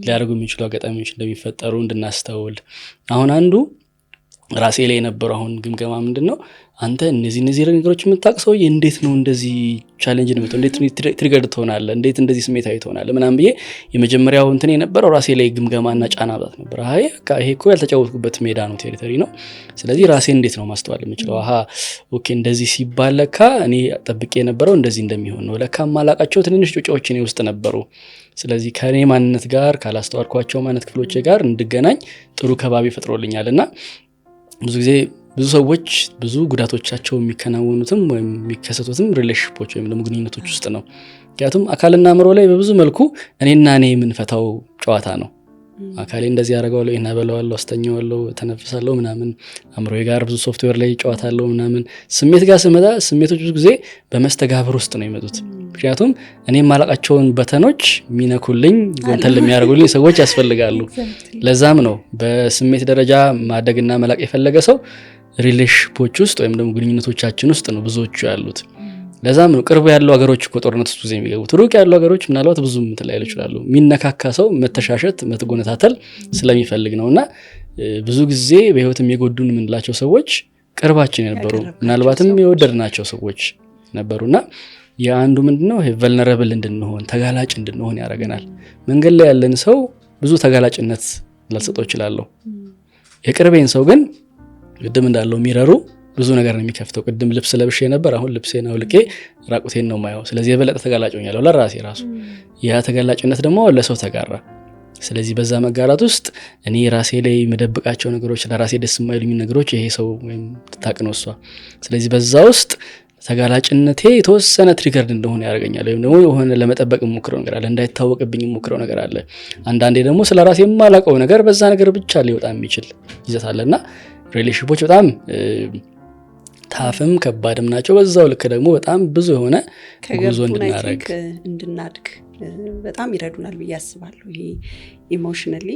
ሊያደርጉ የሚችሉ አጋጣሚዎች እንደሚፈጠሩ እንድናስተውል። አሁን አንዱ ራሴ ላይ የነበረው አሁን ግምገማ ምንድነው አንተ እነዚህ ነገሮች የምታውቀው እንዴት ነው እንደዚህ ቻሌንጅ ነው እንዴት ትሪገር ትሆናለህ እንዴት እንደዚህ ስሜታዊ ትሆናለህ ምናምን ብዬ የመጀመሪያው እንትን የነበረው ራሴ ላይ ግምገማና ጫና ብዛት ነበር። አይ ይሄ እኮ ያልተጫወትኩበት ሜዳ ነው ቴሪቶሪ ነው። ስለዚህ ራሴን እንዴት ነው ማስተዋል የምችለው? ኦኬ እንደዚህ ሲባል ለካ እኔ ጠብቄ የነበረው እንደዚህ እንደሚሆን ነው። ለካ ማላቃቸው ትንንሽ ጩጫዎች እኔ ውስጥ ነበሩ። ስለዚህ ከኔ ማንነት ጋር ካላስተዋልኳቸው ማንነት ክፍሎቼ ጋር እንድገናኝ ጥሩ ከባቢ ፈጥሮልኛልና ብዙ ጊዜ ብዙ ሰዎች ብዙ ጉዳቶቻቸው የሚከናወኑትም ወይም የሚከሰቱትም ሪሌሽንሺፖች ወይም ደግሞ ግንኙነቶች ውስጥ ነው። ምክንያቱም አካልና አእምሮ ላይ በብዙ መልኩ እኔና እኔ የምንፈታው ጨዋታ ነው። አካሌ እንደዚህ ያደርገዋለሁ እና በለዋለሁ አስተኛዋለሁ ተነፍሳለሁ ምናምን፣ አእምሮዬ ጋር ብዙ ሶፍትዌር ላይ ጨዋታለሁ ምናምን። ስሜት ጋር ስመጣ ስሜቶች ብዙ ጊዜ በመስተጋብር ውስጥ ነው የሚመጡት። ምክንያቱም እኔ ማላቃቸውን በተኖች የሚነኩልኝ ጎንተል የሚያደርጉልኝ ሰዎች ያስፈልጋሉ። ለዛም ነው በስሜት ደረጃ ማደግና መላቅ የፈለገ ሰው ሪሌሽንሺፖች ውስጥ ወይም ደግሞ ግንኙነቶቻችን ውስጥ ነው ብዙዎቹ ያሉት። ለዛም ነው ቅርብ ያለው ሀገሮች እኮ ጦርነት ውስጥ የሚገቡት። ሩቅ ያለው ሀገሮች ምናልባት ብዙ ምትላይሉ ይችላሉ። የሚነካካ ሰው መተሻሸት መተጎነታተል ስለሚፈልግ ነውና ብዙ ጊዜ በህይወት የሚጎዱን የምንላቸው ሰዎች ቅርባችን የነበሩ ምናልባትም የወደድናቸው ሰዎች ነበሩና የአንዱ ምንድነው ቨልነራብል እንድንሆን ተጋላጭ እንድንሆን ያደርገናል። መንገድ ላይ ያለን ሰው ብዙ ተጋላጭነት ላልሰጠው ይችላል። የቅርቤን ሰው ግን ቅድም እንዳለው ሚረሩ ብዙ ነገር ነው የሚከፍተው። ቅድም ልብስ ለብሼ ነበር፣ አሁን ልብሴን አውልቄ ራቁቴን ነው ማየው። ስለዚህ የበለጠ ተጋላጭ ሆኛለሁ ለራሴ ራሱ። ያ ተጋላጭነት ደግሞ ለሰው ተጋራ። ስለዚህ በዛ መጋራት ውስጥ እኔ ራሴ ላይ መደብቃቸው ነገሮች ለራሴ ደስ የማይሉኝ ነገሮች ይሄ ሰው ወይም ተታቅነው እሷ። ስለዚህ በዛ ውስጥ ተጋላጭነቴ የተወሰነ ትሪገርድ እንደሆነ ያደርገኛል። ወይም ደግሞ የሆነ ለመጠበቅ የምሞክረው ነገር አለ፣ እንዳይታወቅብኝ የምሞክረው ነገር አለ። አንዳንዴ ደግሞ ስለ ራሴ የማላውቀው ነገር በዛ ነገር ብቻ ሊወጣ የሚችል ይዘት አለና ሪሌሽንሺፖች በጣም ታፍም ከባድም ናቸው። በዛው ልክ ደግሞ በጣም ብዙ የሆነ ጉዞ እንድናድግ በጣም ይረዱናል ብዬ አስባለሁ። ይሄ ኢሞሽናሊ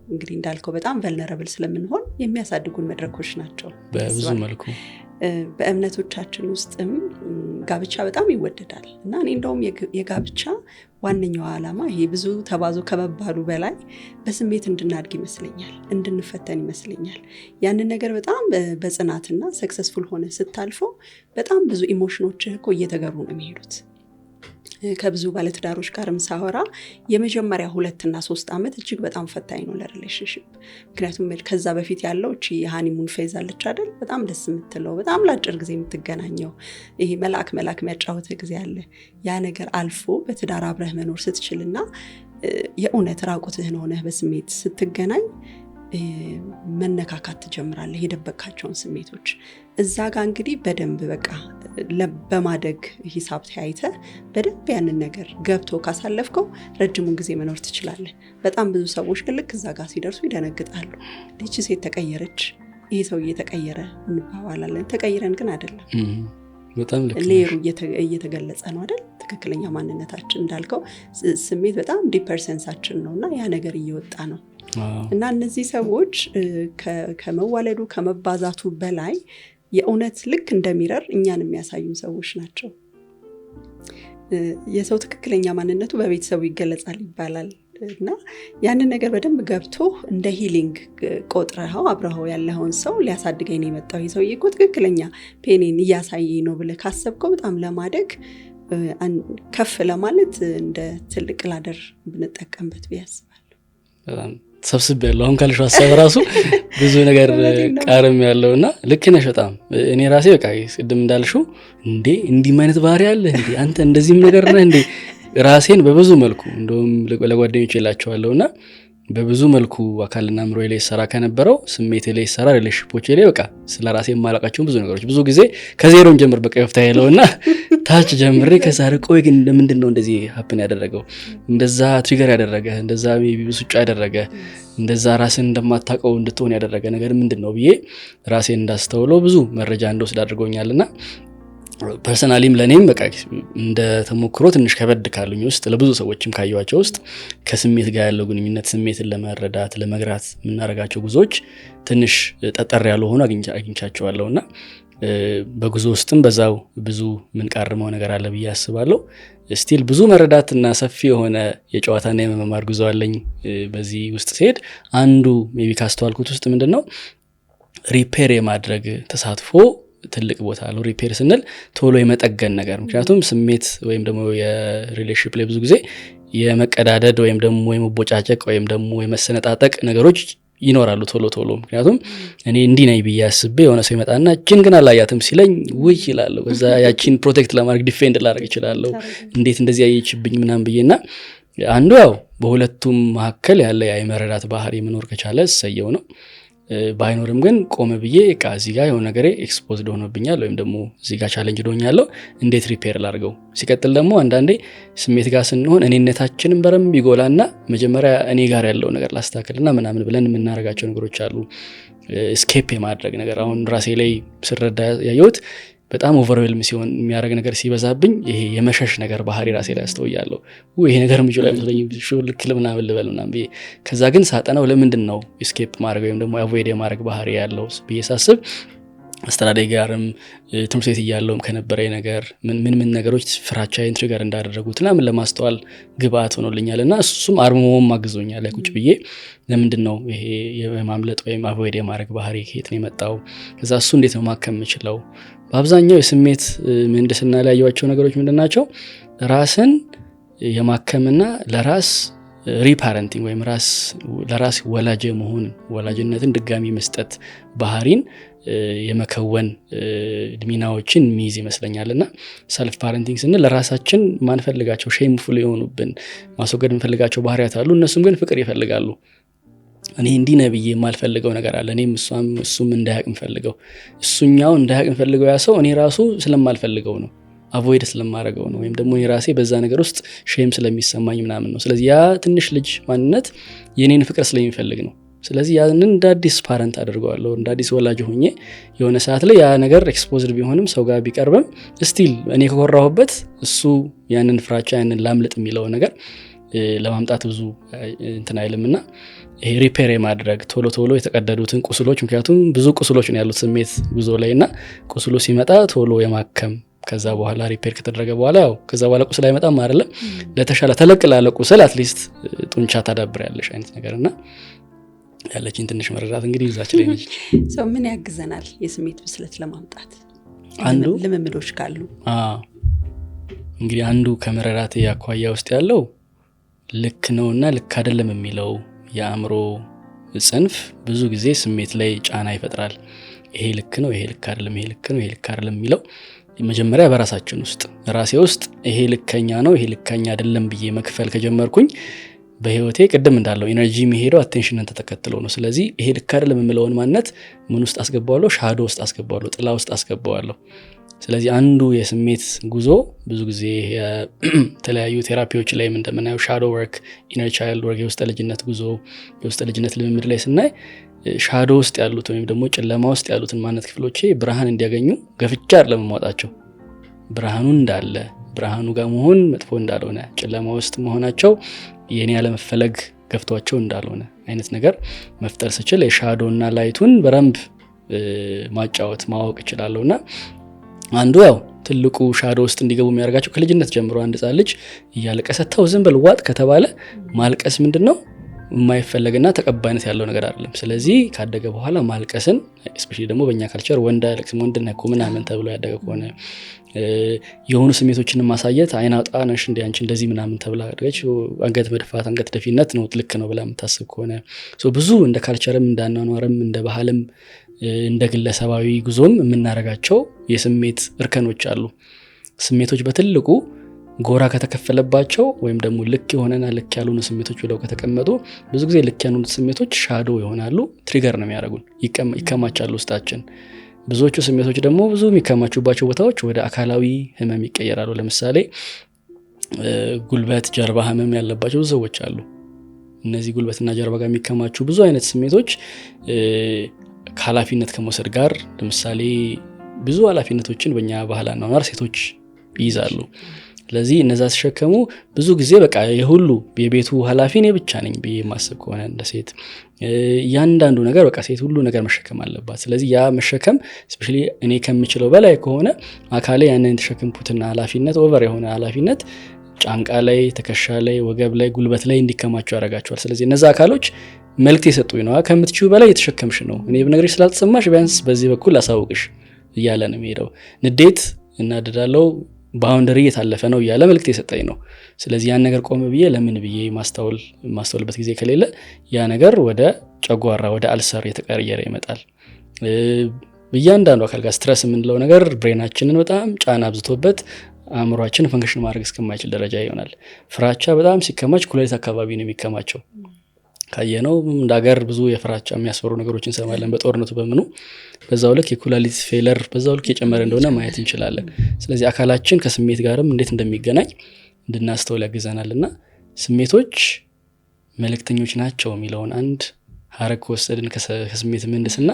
እንግዲህ እንዳልከው በጣም ቨልነረብል ስለምንሆን የሚያሳድጉን መድረኮች ናቸው በብዙ መልኩ። በእምነቶቻችን ውስጥም ጋብቻ በጣም ይወደዳል እና እኔ እንደውም የጋብቻ ዋነኛው ዓላማ ይሄ ብዙ ተባዙ ከመባሉ በላይ በስሜት እንድናድግ ይመስለኛል፣ እንድንፈተን ይመስለኛል። ያንን ነገር በጣም በጽናትና ሰክሰስፉል ሆነ ስታልፈው በጣም ብዙ ኢሞሽኖችህ እኮ እየተገሩ ነው የሚሄዱት። ከብዙ ባለትዳሮች ጋርም ሳወራ የመጀመሪያ 2 እና 3 ዓመት እጅግ በጣም ፈታኝ ነው ለሪሌሽንሺፕ። ምክንያቱም ከዛ በፊት ያለው እቺ የሃኒሙን ፌዝ አለች አይደል? በጣም ደስ የምትለው በጣም ለአጭር ጊዜ የምትገናኘው ይሄ መልአክ የሚያጫወተ ጊዜ አለ። ያ ነገር አልፎ በትዳር አብረህ መኖር ስትችልና የእውነት ራቁትህን ሆነህ በስሜት ስትገናኝ መነካካት ትጀምራለህ የደበቃቸውን ስሜቶች። እዛ ጋር እንግዲህ በደንብ በቃ በማደግ ሂሳብ ተያይተህ በደንብ ያንን ነገር ገብቶ ካሳለፍከው ረጅሙን ጊዜ መኖር ትችላለህ። በጣም ብዙ ሰዎች ግን ልክ እዛ ጋር ሲደርሱ ይደነግጣሉ። ይቺ ሴት ተቀየረች፣ ይሄ ሰውዬ ተቀየረ እንባባላለን። ተቀይረን ግን አይደለም። በጣም ሌሩ እየተገለጸ ነው አይደል? ትክክለኛ ማንነታችን እንዳልከው ስሜት በጣም ዲፐር ሴንሳችን ነውና ያ ነገር እየወጣ ነው። እና እነዚህ ሰዎች ከመዋለዱ ከመባዛቱ በላይ የእውነት ልክ እንደሚረር እኛን የሚያሳዩን ሰዎች ናቸው። የሰው ትክክለኛ ማንነቱ በቤተሰቡ ይገለጻል ይባላል እና ያንን ነገር በደንብ ገብቶ እንደ ሂሊንግ ቆጥረኸው አብረኸው ያለውን ሰው ሊያሳድገኝ ነው የመጣው ይህ ሰውዬ እኮ ትክክለኛ ፔኔን እያሳየኝ ነው ብለህ ካሰብከው በጣም ለማደግ ከፍ ለማለት እንደ ትልቅ ላደር ብንጠቀምበት ቢያስባለሁ። በጣም ሰብስብ ያለው አሁን ካልሽ ሐሳብ ራሱ ብዙ ነገር ቃርም ያለውና ልክ ነሽ በጣም። እኔ ራሴ በቃ ቅድም እንዳልሽው እንዲህ አይነት ባህሪ አለ እንዴ አንተ እንደዚህም ነገር ነህ እንዴ ራሴን በብዙ መልኩ እንደውም ለጓደኞቼ እላቸዋለሁና በብዙ መልኩ አካልና አእምሮ ላይ ሰራ ከነበረው ስሜት ላይ ሰራ ሪሌሽንሺፖች ላይ በቃ ስለራሴ የማላውቃቸው ብዙ ነገሮች ብዙ ጊዜ ከዜሮን ጀምር በቃ ይፍታ ያለውና ታች ጀምሬ ከዛርቆ ግን ለምንድን ነው እንደዚህ ሀፕን ያደረገው እንደዛ ትሪገር ያደረገ እንደዛ ብስጫ ያደረገ እንደዛ ራስን እንደማታውቀው እንድትሆን ያደረገ ነገር ምንድነው ብዬ ራሴን እንዳስተውለው ብዙ መረጃ እንደወስድ አድርጎኛልና ፐርሰናሊም ለኔም በቃ እንደ ተሞክሮ ትንሽ ከበድ ካሉኝ ውስጥ ለብዙ ሰዎችም ካየዋቸው ውስጥ ከስሜት ጋር ያለው ግንኙነት ስሜትን ለመረዳት ለመግራት የምናደርጋቸው ጉዞዎች ትንሽ ጠጠር ያሉ ሆኖ አግኝቻቸዋለሁና በጉዞ ውስጥም በዛው ብዙ ምን ቃርመው ነገር አለ ብዬ አስባለሁ። ስቲል ብዙ መረዳትና ሰፊ የሆነ የጨዋታና የመማር ጉዞ አለኝ። በዚህ ውስጥ ሲሄድ አንዱ ሜቢ ካስተዋልኩት ውስጥ ምንድነው ሪፔር የማድረግ ተሳትፎ ትልቅ ቦታ አለው። ሪፔር ስንል ቶሎ የመጠገን ነገር። ምክንያቱም ስሜት ወይም ደግሞ የሪሌሽንሺፕ ላይ ብዙ ጊዜ የመቀዳደድ ወይም ደግሞ የመቦጫጨቅ ወይም ደግሞ የመሰነጣጠቅ ነገሮች ይኖራሉ ቶሎ። ምክንያቱም እኔ እንዲህ ነኝ ብዬ አስቤ የሆነ ሰው ይመጣና እችን ግን አላያትም ሲለኝ ውይ ይላለሁ። በዛ ያቺን ፕሮቴክት ለማድረግ ዲፌንድ ላደርግ እችላለሁ። እንዴት እንደዚህ ያየችብኝ ምናምን ብዬና አንዱ ያው በሁለቱም መካከል ያለ የመረዳት ባህሪ መኖር ከቻለ ሰየው ነው። ባይኖርም ግን ቆመ ብዬ እዚህ ጋር የሆነ ነገር ኤክስፖዝድ ሆኖብኛል ወይም ደግሞ እዚህ ጋር ቻሌንጅ ሆኛለሁ እንዴት ሪፔር ላድርገው። ሲቀጥል ደግሞ አንዳንዴ ስሜት ጋር ስንሆን እኔነታችንን በረም ይጎላና መጀመሪያ እኔ ጋር ያለው ነገር ላስተካክልና ምናምን ብለን የምናደርጋቸው ነገሮች አሉ። ስኬፕ የማድረግ ነገር አሁን ራሴ ላይ ስረዳ ያየሁት በጣም ኦቨርዌልም ሲሆን የሚያደርግ ነገር ሲበዛብኝ ይሄ የመሸሽ ነገር ባህሪ ራሴ ላይ አስተውያለሁ። ይሄ ነገር ምንጭ ላይ መስለኝ ልክ ለምናምን ልበል ምናምን ብዬ ከዛ ግን ሳጠናው ለምንድን ነው ኤስኬፕ ማድረግ ወይም ደግሞ አቮይድ የማድረግ ባህሪ ያለው ብዬ ሳስብ አስተዳደግ ጋርም ትምህርት ቤት እያለውም ከነበረኝ ነገር ምን ነገሮች ፍራቻዬን ትሪገር እንዳደረጉትና ምን ለማስተዋል ግብአት ሆኖልኛልና እሱም አርሞም አግዞኛል። ቁጭ ብዬ ለምንድን ነው ይሄ የማምለጥ ወይም አቮይድ የማድረግ ባህሪ ከየት ነው የመጣው? ከዛ እሱ እንዴት ነው ማከም የምችለው? በአብዛኛው የስሜት ምህንድስና ላይ ያዩዋቸው ነገሮች ምንድናቸው? ራስን የማከምና ለራስ ሪፓረንቲንግ ወይም ለራስ ወላጅ መሆን ወላጅነትን ድጋሚ መስጠት ባህሪን የመከወን ሚናዎችን ሚይዝ ይመስለኛልና ሰልፍ ፓረንቲንግ ስንል ለራሳችን ማንፈልጋቸው ሼምፉል የሆኑብን ማስወገድ እንፈልጋቸው ባህሪያት አሉ። እነሱም ግን ፍቅር ይፈልጋሉ። እኔ እንዲህ ነብዬ የማልፈልገው ነገር አለ። እኔም እሱም እንዳያቅ እንፈልገው እሱኛው እንዳያቅ እንፈልገው ያ ሰው እኔ ራሱ ስለማልፈልገው ነው አቮይድ ስለማረገው ነው ወይም ደግሞ እኔ ራሴ በዛ ነገር ውስጥ ሼም ስለሚሰማኝ ምናምን ነው። ስለዚህ ያ ትንሽ ልጅ ማንነት የኔን ፍቅር ስለሚፈልግ ነው። ስለዚህ ያንን እንደ አዲስ ፓረንት አድርገዋለሁ፣ እንደ አዲስ ወላጅ ሆኜ የሆነ ሰዓት ላይ ያ ነገር ኤክስፖዝድ ቢሆንም ሰው ጋር ቢቀርብም ስቲል እኔ ከኮራሁበት እሱ ያንን ፍራቻ ያንን ላምልጥ የሚለው ነገር ለማምጣት ብዙ እንትን አይልምና ይሄ ሪፔር የማድረግ ቶሎ ቶሎ የተቀደዱትን ቁስሎች፣ ምክንያቱም ብዙ ቁስሎች ነው ያሉት ስሜት ጉዞ ላይና ቁስሉ ሲመጣ ቶሎ የማከም ከዛ በኋላ ሪፔር ከተደረገ በኋላ ያው ከዛ በኋላ ቁስል አይመጣም አይደለም፣ ለተሻለ ተለቅ ላለ ቁስል አትሊስት ጡንቻ ታዳብሪያለሽ አይነት ነገርና ያለችን ትንሽ መረዳት እንግዲህ ይዛች ላይ ነች። ሰው ምን ያግዘናል የስሜት ብስለት ለማምጣት? አንዱ ልምምዶች ካሉ እንግዲህ አንዱ ከመረዳት ያኳያ ውስጥ ያለው ልክ ነውና ልክ አይደለም የሚለው የአእምሮ ጽንፍ ብዙ ጊዜ ስሜት ላይ ጫና ይፈጥራል። ይሄ ልክ ነው፣ ይሄ ልክ አይደለም፣ ይሄ ልክ ነው፣ ይሄ ልክ አይደለም የሚለው መጀመሪያ በራሳችን ውስጥ ራሴ ውስጥ ይሄ ልከኛ ነው፣ ይሄ ልከኛ አይደለም ብዬ መክፈል ከጀመርኩኝ በህይወቴ ቅድም እንዳለው ኢነርጂ የሚሄደው አቴንሽንን ተከትሎ ነው። ስለዚህ ይሄ ልክ አይደለም የምለውን ማንነት ምን ውስጥ አስገባዋለሁ? ሻዶ ውስጥ አስገባዋለሁ፣ ጥላ ውስጥ አስገባዋለሁ። ስለዚህ አንዱ የስሜት ጉዞ ብዙ ጊዜ የተለያዩ ቴራፒዎች ላይ እንደምናየው ሻዶ ወርክ፣ ኢነር ቻይልድ ወርክ፣ የውስጥ ልጅነት ጉዞ፣ የውስጥ ልጅነት ልምምድ ላይ ስናይ ሻዶ ውስጥ ያሉት ወይም ደግሞ ጨለማ ውስጥ ያሉትን ማንነት ክፍሎቼ ብርሃን እንዲያገኙ ገፍቻ አይደለም የማወጣቸው። ብርሃኑ እንዳለ ብርሃኑ ጋር መሆን መጥፎ እንዳልሆነ፣ ጨለማ ውስጥ መሆናቸው የኔ ያለመፈለግ ገፍቷቸው እንዳልሆነ አይነት ነገር መፍጠር ስችል የሻዶ እና ላይቱን በረምብ ማጫወት ማወቅ እችላለሁና አንዱ ያው ትልቁ ሻዶ ውስጥ እንዲገቡ የሚያደርጋቸው ከልጅነት ጀምሮ አንድ ሕፃን ልጅ እያለቀሰ ተው ዝም በል ዋጥ ከተባለ ማልቀስ ምንድነው የማይፈለግና ተቀባይነት ያለው ነገር አይደለም። ስለዚህ ካደገ በኋላ ማልቀስን ስፔሻሊ ደግሞ በእኛ ካልቸር ወንድ አይለቅስም ወንድ ነህ እኮ ምናምን ተብሎ ያደገ ከሆነ የሆኑ ስሜቶችን ማሳየት አይናውጣ ነሽ እንደ አንቺ እንደዚህ ምናምን ተብላ አድርገች አንገት መድፋት አንገት ደፊነት ነው ልክ ነው ብላ የምታስብ ከሆነ ብዙ እንደ ካልቸርም እንዳናኗርም እንደ ባህልም እንደ ግለሰባዊ ጉዞም የምናረጋቸው የስሜት እርከኖች አሉ። ስሜቶች በትልቁ ጎራ ከተከፈለባቸው ወይም ደግሞ ልክ የሆነና ልክ ያልሆኑ ስሜቶች ብለው ከተቀመጡ ብዙ ጊዜ ልክ ያልሆኑት ስሜቶች ሻዶ ይሆናሉ፣ ትሪገር ነው የሚያደርጉን፣ ይከማቻሉ ውስጣችን። ብዙዎቹ ስሜቶች ደግሞ ብዙ የሚከማቹባቸው ቦታዎች ወደ አካላዊ ህመም ይቀየራሉ። ለምሳሌ ጉልበት፣ ጀርባ ህመም ያለባቸው ብዙ ሰዎች አሉ። እነዚህ ጉልበትና ጀርባ ጋር የሚከማቹ ብዙ አይነት ስሜቶች ከኃላፊነት ከመውሰድ ጋር ለምሳሌ ብዙ ኃላፊነቶችን በእኛ ባህል አኗኗር ሴቶች ይይዛሉ። ስለዚህ እነዛ ሲሸከሙ ብዙ ጊዜ በቃ የሁሉ የቤቱ ኃላፊ እኔ ብቻ ነኝ ብዬ ማሰብ ከሆነ እንደ ሴት ያንዳንዱ ነገር በቃ ሴት ሁሉ ነገር መሸከም አለባት። ስለዚህ ያ መሸከም ስፔሻሊ እኔ ከምችለው በላይ ከሆነ አካሌ ያንን የተሸከምኩትና ኃላፊነት ኦቨር የሆነ ኃላፊነት ጫንቃ ላይ፣ ትከሻ ላይ፣ ወገብ ላይ፣ ጉልበት ላይ እንዲከማቸው ያደርጋቸዋል። ስለዚህ እነዛ አካሎች መልክት የሰጡኝ ነው። ከምትችዩ በላይ የተሸከምሽ ነው፣ እኔ ብነግርሽ ስላልተሰማሽ ቢያንስ በዚህ በኩል አሳውቅሽ እያለ ነው የሚሄደው። ንዴት እናደዳለው ባውንደሪ የታለፈ ነው እያለ መልክት የሰጠኝ ነው። ስለዚህ ያን ነገር ቆም ብዬ ለምን ብዬ ማስተዋልበት ጊዜ ከሌለ ያ ነገር ወደ ጨጓራ ወደ አልሰር የተቀየረ ይመጣል። እያንዳንዱ አካል ጋር ስትረስ የምንለው ነገር ብሬናችንን በጣም ጫና አብዝቶበት አእምሯችን ፈንክሽን ማድረግ እስከማይችል ደረጃ ይሆናል። ፍራቻ በጣም ሲከማች ኩላሊት አካባቢ ነው የሚከማቸው። ካየነው እንደ ሀገር ብዙ የፍራቻ የሚያስፈሩ ነገሮችን እንሰማለን በጦርነቱ በምኑ። በዛው ልክ የኩላሊት ፌለር በዛው ልክ የጨመረ እንደሆነ ማየት እንችላለን። ስለዚህ አካላችን ከስሜት ጋርም እንዴት እንደሚገናኝ እንድናስተውል ያግዘናልና ስሜቶች መልእክተኞች ናቸው የሚለውን አንድ ሀረግ ከወሰድን ከስሜት ምህንድስና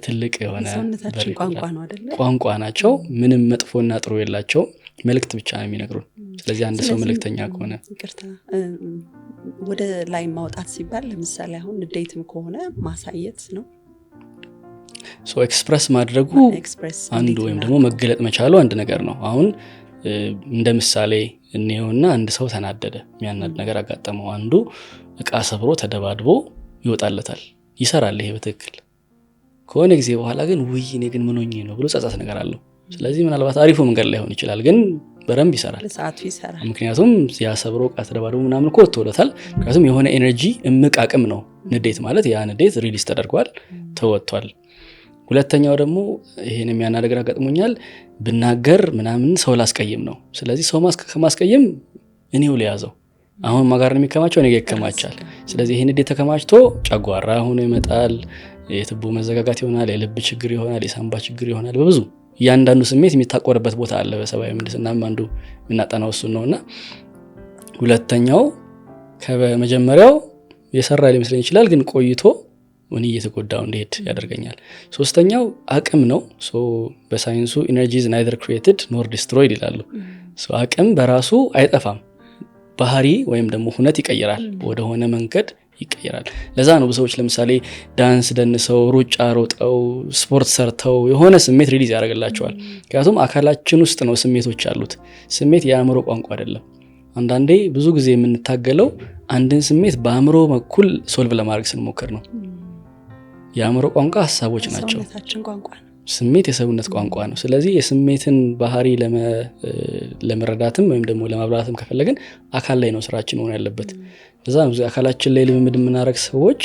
ትልቅ የሆነ ቋንቋ ናቸው። ምንም መጥፎና ጥሩ የላቸው፣ መልእክት ብቻ ነው የሚነግሩን። ስለዚህ አንድ ሰው መልእክተኛ ከሆነ ወደ ላይ ማውጣት ሲባል ለምሳሌ አሁን ንዴትም ከሆነ ማሳየት ነው። ኤክስፕረስ ማድረጉ አንዱ ወይም ደግሞ መገለጥ መቻሉ አንድ ነገር ነው። አሁን እንደ ምሳሌ እንየውና አንድ ሰው ተናደደ፣ የሚያናድ ነገር አጋጠመው። አንዱ እቃ ሰብሮ ተደባድቦ ይወጣለታል፣ ይሰራል። ይሄ በትክክል ከሆነ ጊዜ በኋላ ግን ውይ እኔ ግን ምን ሆኜ ነው ብሎ ጸጸት ነገር አለው። ስለዚህ ምናልባት አሪፉ መንገድ ላይ ሆን ይችላል፣ ግን በረምብ ይሰራል። ምክንያቱም ያሰብሮ እቃ ተደባድቦ ምናምን እኮ ወጥቶለታል። ምክንያቱም የሆነ ኤነርጂ እምቅ አቅም ነው ንዴት ማለት። ያ ንዴት ሪሊስ ተደርጓል፣ ተወጥቷል። ሁለተኛው ደግሞ ይሄን የሚያናደግር አጋጥሞኛል ብናገር ምናምን ሰው ላስቀይም ነው። ስለዚህ ሰው ከማስቀይም እኔው ሊያዘው አሁን ማጋር ነው የሚከማቸው፣ እኔ ጋር ይከማቻል። ስለዚህ ይሄን ንዴት ተከማችቶ ጨጓራ ሆኖ ይመጣል፣ የትቦ መዘጋጋት ይሆናል፣ የልብ ችግር ይሆናል፣ የሳምባ ችግር ይሆናል። በብዙ እያንዳንዱ ስሜት የሚታቆርበት ቦታ አለ። በሰብአዊ ምህንድስናም አንዱ የምናጠናው እሱን ነውና ሁለተኛው ከመጀመሪያው የሰራ ሊመስለኝ ይችላል፣ ግን ቆይቶ እኔ እየተጎዳው እንዲሄድ ያደርገኛል። ሶስተኛው አቅም ነው። በሳይንሱ ኢነርጂ ኢዝ ናይዘር ክሪኤትድ ኖር ዲስትሮይድ ይላሉ። አቅም በራሱ አይጠፋም፣ ባህሪ ወይም ደግሞ ሁነት ይቀይራል፣ ወደሆነ መንገድ ይቀይራል። ለዛ ነው ብዙዎች ለምሳሌ ዳንስ ደንሰው፣ ሩጫ ሮጠው፣ ስፖርት ሰርተው የሆነ ስሜት ሪሊዝ ያደርግላቸዋል። ምክንያቱም አካላችን ውስጥ ነው ስሜቶች ያሉት። ስሜት የአእምሮ ቋንቋ አይደለም። አንዳንዴ ብዙ ጊዜ የምንታገለው አንድን ስሜት በአእምሮ በኩል ሶልቭ ለማድረግ ስንሞክር ነው። የአእምሮ ቋንቋ ሀሳቦች ናቸው። ስሜት የሰውነት ቋንቋ ነው። ስለዚህ የስሜትን ባህሪ ለመረዳትም ወይም ደግሞ ለማብራትም ከፈለግን አካል ላይ ነው ስራችን ሆኖ ያለበት። እዛ ነው አካላችን ላይ ልምምድ የምናደርግ ሰዎች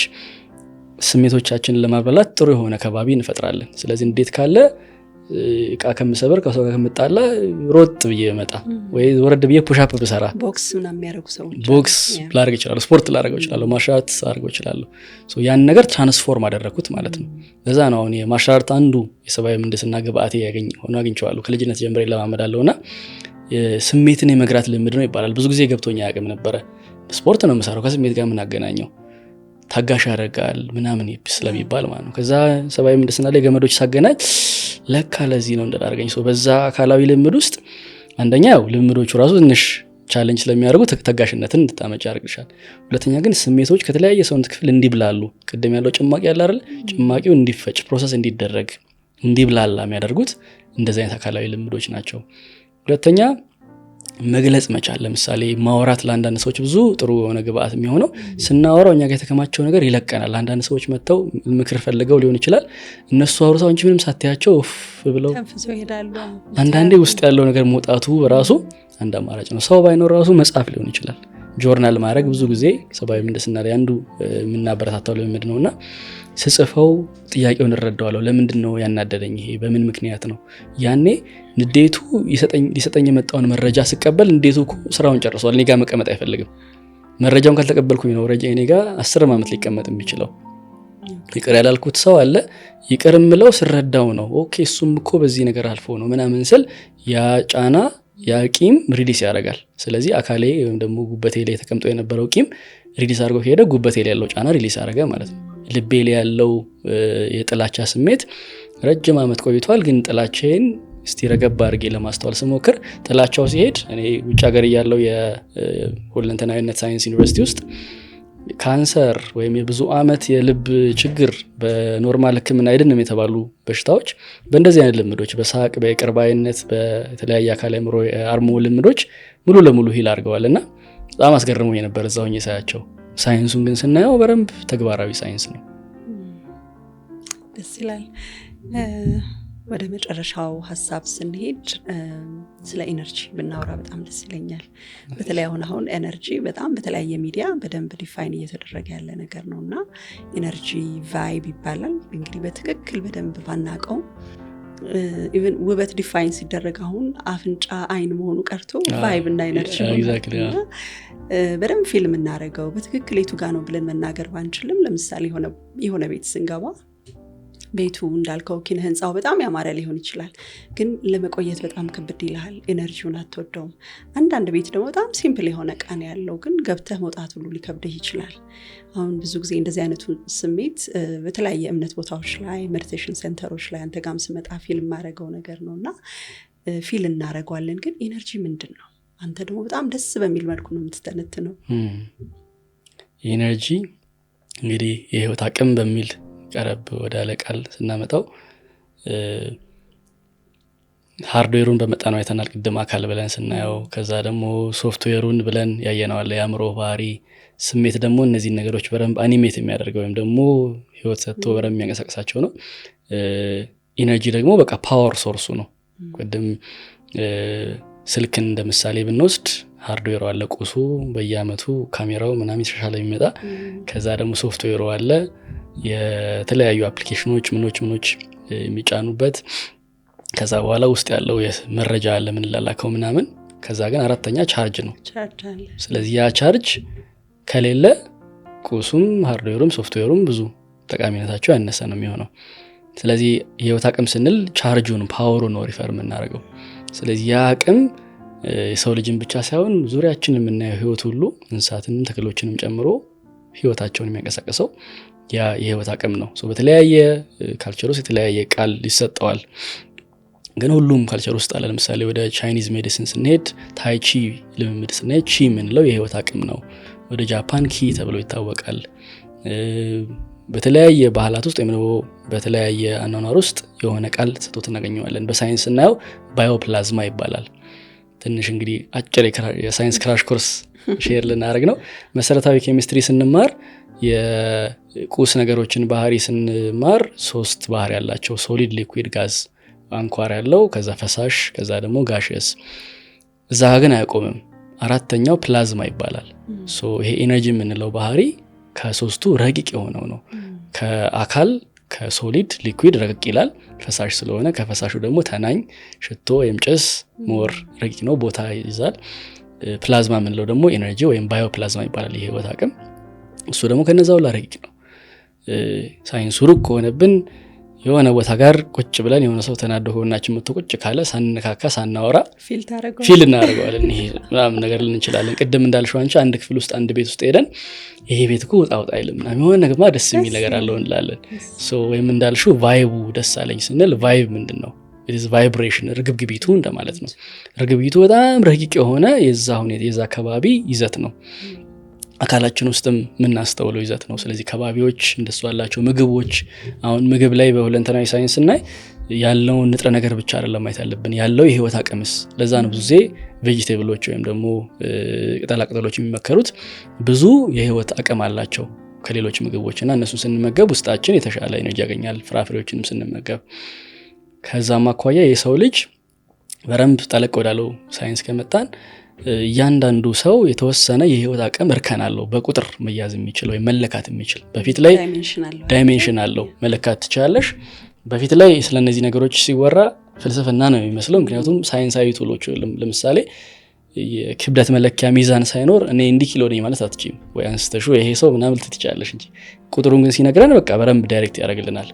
ስሜቶቻችንን ለማብላላት ጥሩ የሆነ ከባቢ እንፈጥራለን። ስለዚህ እንዴት ካለ እቃ ከምሰበር ከሰው ጋር ከምጣላ ሮጥ ብዬ መጣ ወይ ወረድ ብዬ ፑሽ አፕ ብሰራ ቦክስ ምናምን የሚያደርጉ ሰዎች ቦክስ ላደርግ ይችላል፣ ስፖርት ላደርግ ይችላል፣ ማርሻል አርት ላደርግ ይችላል። ያን ነገር ትራንስፎርም አደረኩት ማለት ነው። ለዛ ነው አሁን የማርሻል አርት አንዱ የሰብአዊ ምህንድስና ግብአቴ ሆኖ አግኝቼዋለሁ። ከልጅነት ጀምሬ ለማመዳለሁና ስሜትን የመግራት ልምድ ነው ይባላል። ብዙ ጊዜ ገብቶኛ ያቅም ነበረ። ስፖርት ነው የምሰራው፣ ከስሜት ጋር ምን አገናኘው? ታጋሽ ያደርጋል ምናምን ስለሚባል ማለት ነው። ከዛ ሰብአዊ ምህንድስና ላይ ገመዶች ሳገናኝ ለካ ለዚህ ነው እንደዳርገኝ። በዛ አካላዊ ልምድ ውስጥ አንደኛ ያው ልምዶቹ ራሱ ትንሽ ቻሌንጅ ስለሚያደርጉ ተጋሽነትን እንድታመጭ ያደርግሻል። ሁለተኛ ግን ስሜቶች ከተለያየ ሰውነት ክፍል እንዲብላሉ፣ ቅድም ያለው ጭማቂ ያለ አይደል፣ ጭማቂው እንዲፈጭ ፕሮሰስ እንዲደረግ እንዲብላላ የሚያደርጉት እንደዚህ አይነት አካላዊ ልምዶች ናቸው። ሁለተኛ መግለጽ መቻል። ለምሳሌ ማውራት ለአንዳንድ ሰዎች ብዙ ጥሩ የሆነ ግብአት የሚሆነው ስናወራው እኛ ጋር የተከማቸው ነገር ይለቀናል። አንዳንድ ሰዎች መጥተው ምክር ፈልገው ሊሆን ይችላል። እነሱ አውርተው እንጂ ምንም ሳትያቸው ብለው አንዳንዴ ውስጥ ያለው ነገር መውጣቱ ራሱ አንድ አማራጭ ነው። ሰው ባይኖር ራሱ መጻፍ ሊሆን ይችላል። ጆርናል ማድረግ ብዙ ጊዜ ሰብአዊ ምህንድስና ላይ አንዱ የምናበረታታው ልምምድ ነውና ስጽፈው ጥያቄውን እረዳዋለሁ። ለምንድን ነው ያናደደኝ? ይሄ በምን ምክንያት ነው? ያኔ ንዴቱ ሊሰጠኝ የመጣውን መረጃ ስቀበል ንዴቱ ስራውን ጨርሷል። እኔ ጋር መቀመጥ አይፈልግም። መረጃውን ካልተቀበልኩኝ ነው እኔ ጋር 10 ዓመት ሊቀመጥ የሚችለው። ይቅር ያላልኩት ሰው አለ። ይቅር የምለው ስረዳው ነው። ኦኬ እሱም እኮ በዚህ ነገር አልፎ ነው ምናምን ስል ያ ጫና ያ ቂም ሪሊስ ያደርጋል። ስለዚህ አካሌ ወይም ደግሞ ጉበቴ ላይ ተቀምጦ የነበረው ቂም ሪሊስ አድርጎ ከሄደ ጉበቴ ላይ ያለው ጫና ሪሊስ አደረገ ማለት ነው። ልቤ ላይ ያለው የጥላቻ ስሜት ረጅም ዓመት ቆይቷል። ግን ጥላቻዬን እስቲ ረገብ አድርጌ ለማስተዋል ስሞክር ጥላቻው ሲሄድ እኔ ውጭ ሀገር ያለው የሁለንተናዊነት ሳይንስ ዩኒቨርሲቲ ውስጥ ካንሰር ወይም የብዙ ዓመት የልብ ችግር በኖርማል ሕክምና አይድንም የተባሉ በሽታዎች በእንደዚህ አይነት ልምዶች በሳቅ በቅርባይነት በተለያየ አካል አርሞ ልምዶች ሙሉ ለሙሉ ሂል አድርገዋልና በጣም አስገርሞኝ የነበር እዛው ሆኜ ሳያቸው። ሳይንሱን ግን ስናየው በደንብ ተግባራዊ ሳይንስ ነው። ደስ ይላል። ወደ መጨረሻው ሀሳብ ስንሄድ ስለ ኢነርጂ ብናወራ በጣም ደስ ይለኛል። በተለይ አሁን ኤነርጂ በጣም በተለያየ ሚዲያ በደንብ ዲፋይን እየተደረገ ያለ ነገር ነው እና ኢነርጂ ቫይብ ይባላል። እንግዲህ በትክክል በደንብ ባናቀው ኢቨን ውበት ዲፋይን ሲደረግ አሁን አፍንጫ አይን መሆኑ ቀርቶ ቫይብ እና ኢነርጂ በደንብ ፊልም እናደርገው በትክክል የቱ ጋር ነው ብለን መናገር ባንችልም፣ ለምሳሌ የሆነ ቤት ስንገባ ቤቱ እንዳልከው ኪነ ህንፃው በጣም ያማረ ሊሆን ይችላል፣ ግን ለመቆየት በጣም ከብድ ይልሃል። ኤነርጂውን አትወደውም። አንዳንድ ቤት ደግሞ በጣም ሲምፕል የሆነ ቃን ያለው ግን ገብተህ መውጣት ሁሉ ሊከብድህ ይችላል። አሁን ብዙ ጊዜ እንደዚህ አይነቱ ስሜት በተለያየ እምነት ቦታዎች ላይ ሜዲቴሽን ሴንተሮች ላይ አንተ ጋም ስመጣ ፊልም ማድረገው ነገር ነው እና ፊል እናደረገዋለን። ግን ኢነርጂ ምንድን ነው? አንተ ደግሞ በጣም ደስ በሚል መልኩ ነው የምትተነትነው። ኢነርጂ እንግዲህ የህይወት አቅም በሚል ቀረብ ወደ አለቃል ስናመጣው ሃርድዌሩን በመጣነው አይተናል ቅድም አካል ብለን ስናየው። ከዛ ደግሞ ሶፍትዌሩን ብለን ያየነዋል፣ የአእምሮ ባህሪ። ስሜት ደግሞ እነዚህ ነገሮች በደንብ አኒሜት የሚያደርገው ወይም ደግሞ ህይወት ሰጥቶ በደንብ የሚያንቀሳቅሳቸው ነው። ኢነርጂ ደግሞ በቃ ፓወር ሶርሱ ነው። ቅድም ስልክን እንደምሳሌ ብንወስድ ሃርድዌሩ አለ፣ ቁሱ በየአመቱ ካሜራው ምናምን የተሻሻለ የሚመጣ። ከዛ ደግሞ ሶፍትዌሩ አለ፣ የተለያዩ አፕሊኬሽኖች ምኖች የሚጫኑበት። ከዛ በኋላ ውስጥ ያለው መረጃ አለ ምንላላከው ምናምን። ከዛ ግን አራተኛ ቻርጅ ነው። ስለዚህ ያ ቻርጅ ከሌለ ቁሱም ሃርድዌሩም ሶፍትዌሩም ብዙ ጠቃሚነታቸው ያነሰ ነው የሚሆነው። ስለዚህ የህይወት አቅም ስንል ቻርጁን ፓወሩን ነው ሪፈር የምናደርገው። ስለዚህ ያ አቅም የሰው ልጅን ብቻ ሳይሆን ዙሪያችንን የምናየው ህይወት ሁሉ እንስሳትንም ተክሎችንም ጨምሮ ህይወታቸውን የሚያንቀሳቅሰው ያ የህይወት አቅም ነው። በተለያየ ካልቸር ውስጥ የተለያየ ቃል ይሰጠዋል፣ ግን ሁሉም ካልቸር ውስጥ አለ። ለምሳሌ ወደ ቻይኒዝ ሜዲሲን ስንሄድ ታይቺ ልምምድ ስንሄድ ቺ የምንለው የህይወት አቅም ነው። ወደ ጃፓን ኪ ተብሎ ይታወቃል። በተለያየ ባህላት ውስጥ ወይም ደግሞ በተለያየ አኗኗር ውስጥ የሆነ ቃል ተሰጥቶት እናገኘዋለን። በሳይንስ ስናየው ባዮፕላዝማ ይባላል። ትንሽ እንግዲህ አጭር የሳይንስ ክራሽ ኮርስ ሼር ልናደርግ ነው። መሰረታዊ ኬሚስትሪ ስንማር የቁስ ነገሮችን ባህሪ ስንማር 3 ባህሪ ያላቸው ሶሊድ፣ ሊኩዊድ፣ ጋዝ አንኳር ያለው፣ ከዛ ፈሳሽ፣ ከዛ ደግሞ ጋሽየስ። እዛ ግን አያቆምም። 4ኛው ፕላዝማ ይባላል። ይሄ ኤነርጂ የምንለው ባህሪ ከ3ቱ ረቂቅ የሆነው ነው። ከአካል ከሶሊድ ሊኩዊድ ረቂቅ ይላል፣ ፈሳሽ ስለሆነ ከፈሳሹ ደግሞ ተናኝ፣ ሽቶ ወይም ጭስ ሞር ረቂቅ ነው፣ ቦታ ይይዛል። ፕላዝማ የምንለው ደግሞ ኤነርጂ ወይም ባዮፕላዝማ ይባላል፣ የህይወት አቅም። እሱ ደግሞ ከነዛ ሁላ ረቂቅ ነው። ሳይንሱ ሩቅ ከሆነብን የሆነ ቦታ ጋር ቁጭ ብለን የሆነ ሰው ተናዶ ከሆናችን መጥቶ ቁጭ ካለ ሳንነካካ ሳናወራ ፊል እናደርገዋለን። ይሄ ምናምን ነገር ልንችላለን። ቅድም እንዳልሽው አንቺ አንድ ክፍል ውስጥ አንድ ቤት ውስጥ ሄደን ይሄ ቤት እኮ ወጣ ወጣ አይልም ምናምን የሆነ ነገርማ ደስ የሚል ነገር አለው እንላለን። ወይም እንዳልሽው ቫይቡ ደስ አለኝ ስንል ቫይብ ምንድን ነው? ቫይብሬሽን ርግብግቢቱ እንደማለት ነው። ርግብግቢቱ በጣም ረቂቅ የሆነ የዛ ሁኔታ የዛ አካባቢ ይዘት ነው። አካላችን ውስጥም የምናስተውለው ይዘት ነው። ስለዚህ ከባቢዎች እንደሱ ያላቸው ምግቦች፣ አሁን ምግብ ላይ በሁለንተናዊ ሳይንስ ስናይ ያለውን ንጥረ ነገር ብቻ አይደለም ማየት ያለብን፣ ያለው የህይወት አቅምስ። ለዛ ነው ብዙ ጊዜ ቬጂቴብሎች ወይም ደግሞ ቅጠላቅጠሎች የሚመከሩት ብዙ የህይወት አቅም አላቸው ከሌሎች ምግቦች እና እነሱን ስንመገብ ውስጣችን የተሻለ ኤነርጂ ያገኛል። ፍራፍሬዎችንም ስንመገብ ከዛም አኳያ የሰው ልጅ በረምብ ጠለቅ ወዳለው ሳይንስ ከመጣን እያንዳንዱ ሰው የተወሰነ የህይወት አቅም እርከን አለው፣ በቁጥር መያዝ የሚችል ወይም መለካት የሚችል። በፊት ላይ ዳይሜንሽን አለው፣ መለካት ትችላለሽ። በፊት ላይ ስለነዚህ ነገሮች ሲወራ ፍልስፍና ነው የሚመስለው። ምክንያቱም ሳይንሳዊ ቱሎች ለምሳሌ የክብደት መለኪያ ሚዛን ሳይኖር እኔ እንዲህ ኪሎ ነኝ ማለት አትችይም፣ ወይ አንስተሹ ይሄ ሰው ምናምን ትችላለሽ እንጂ ቁጥሩን ግን ሲነግረን በቃ በረምብ ዳይሬክት ያደርግልናል።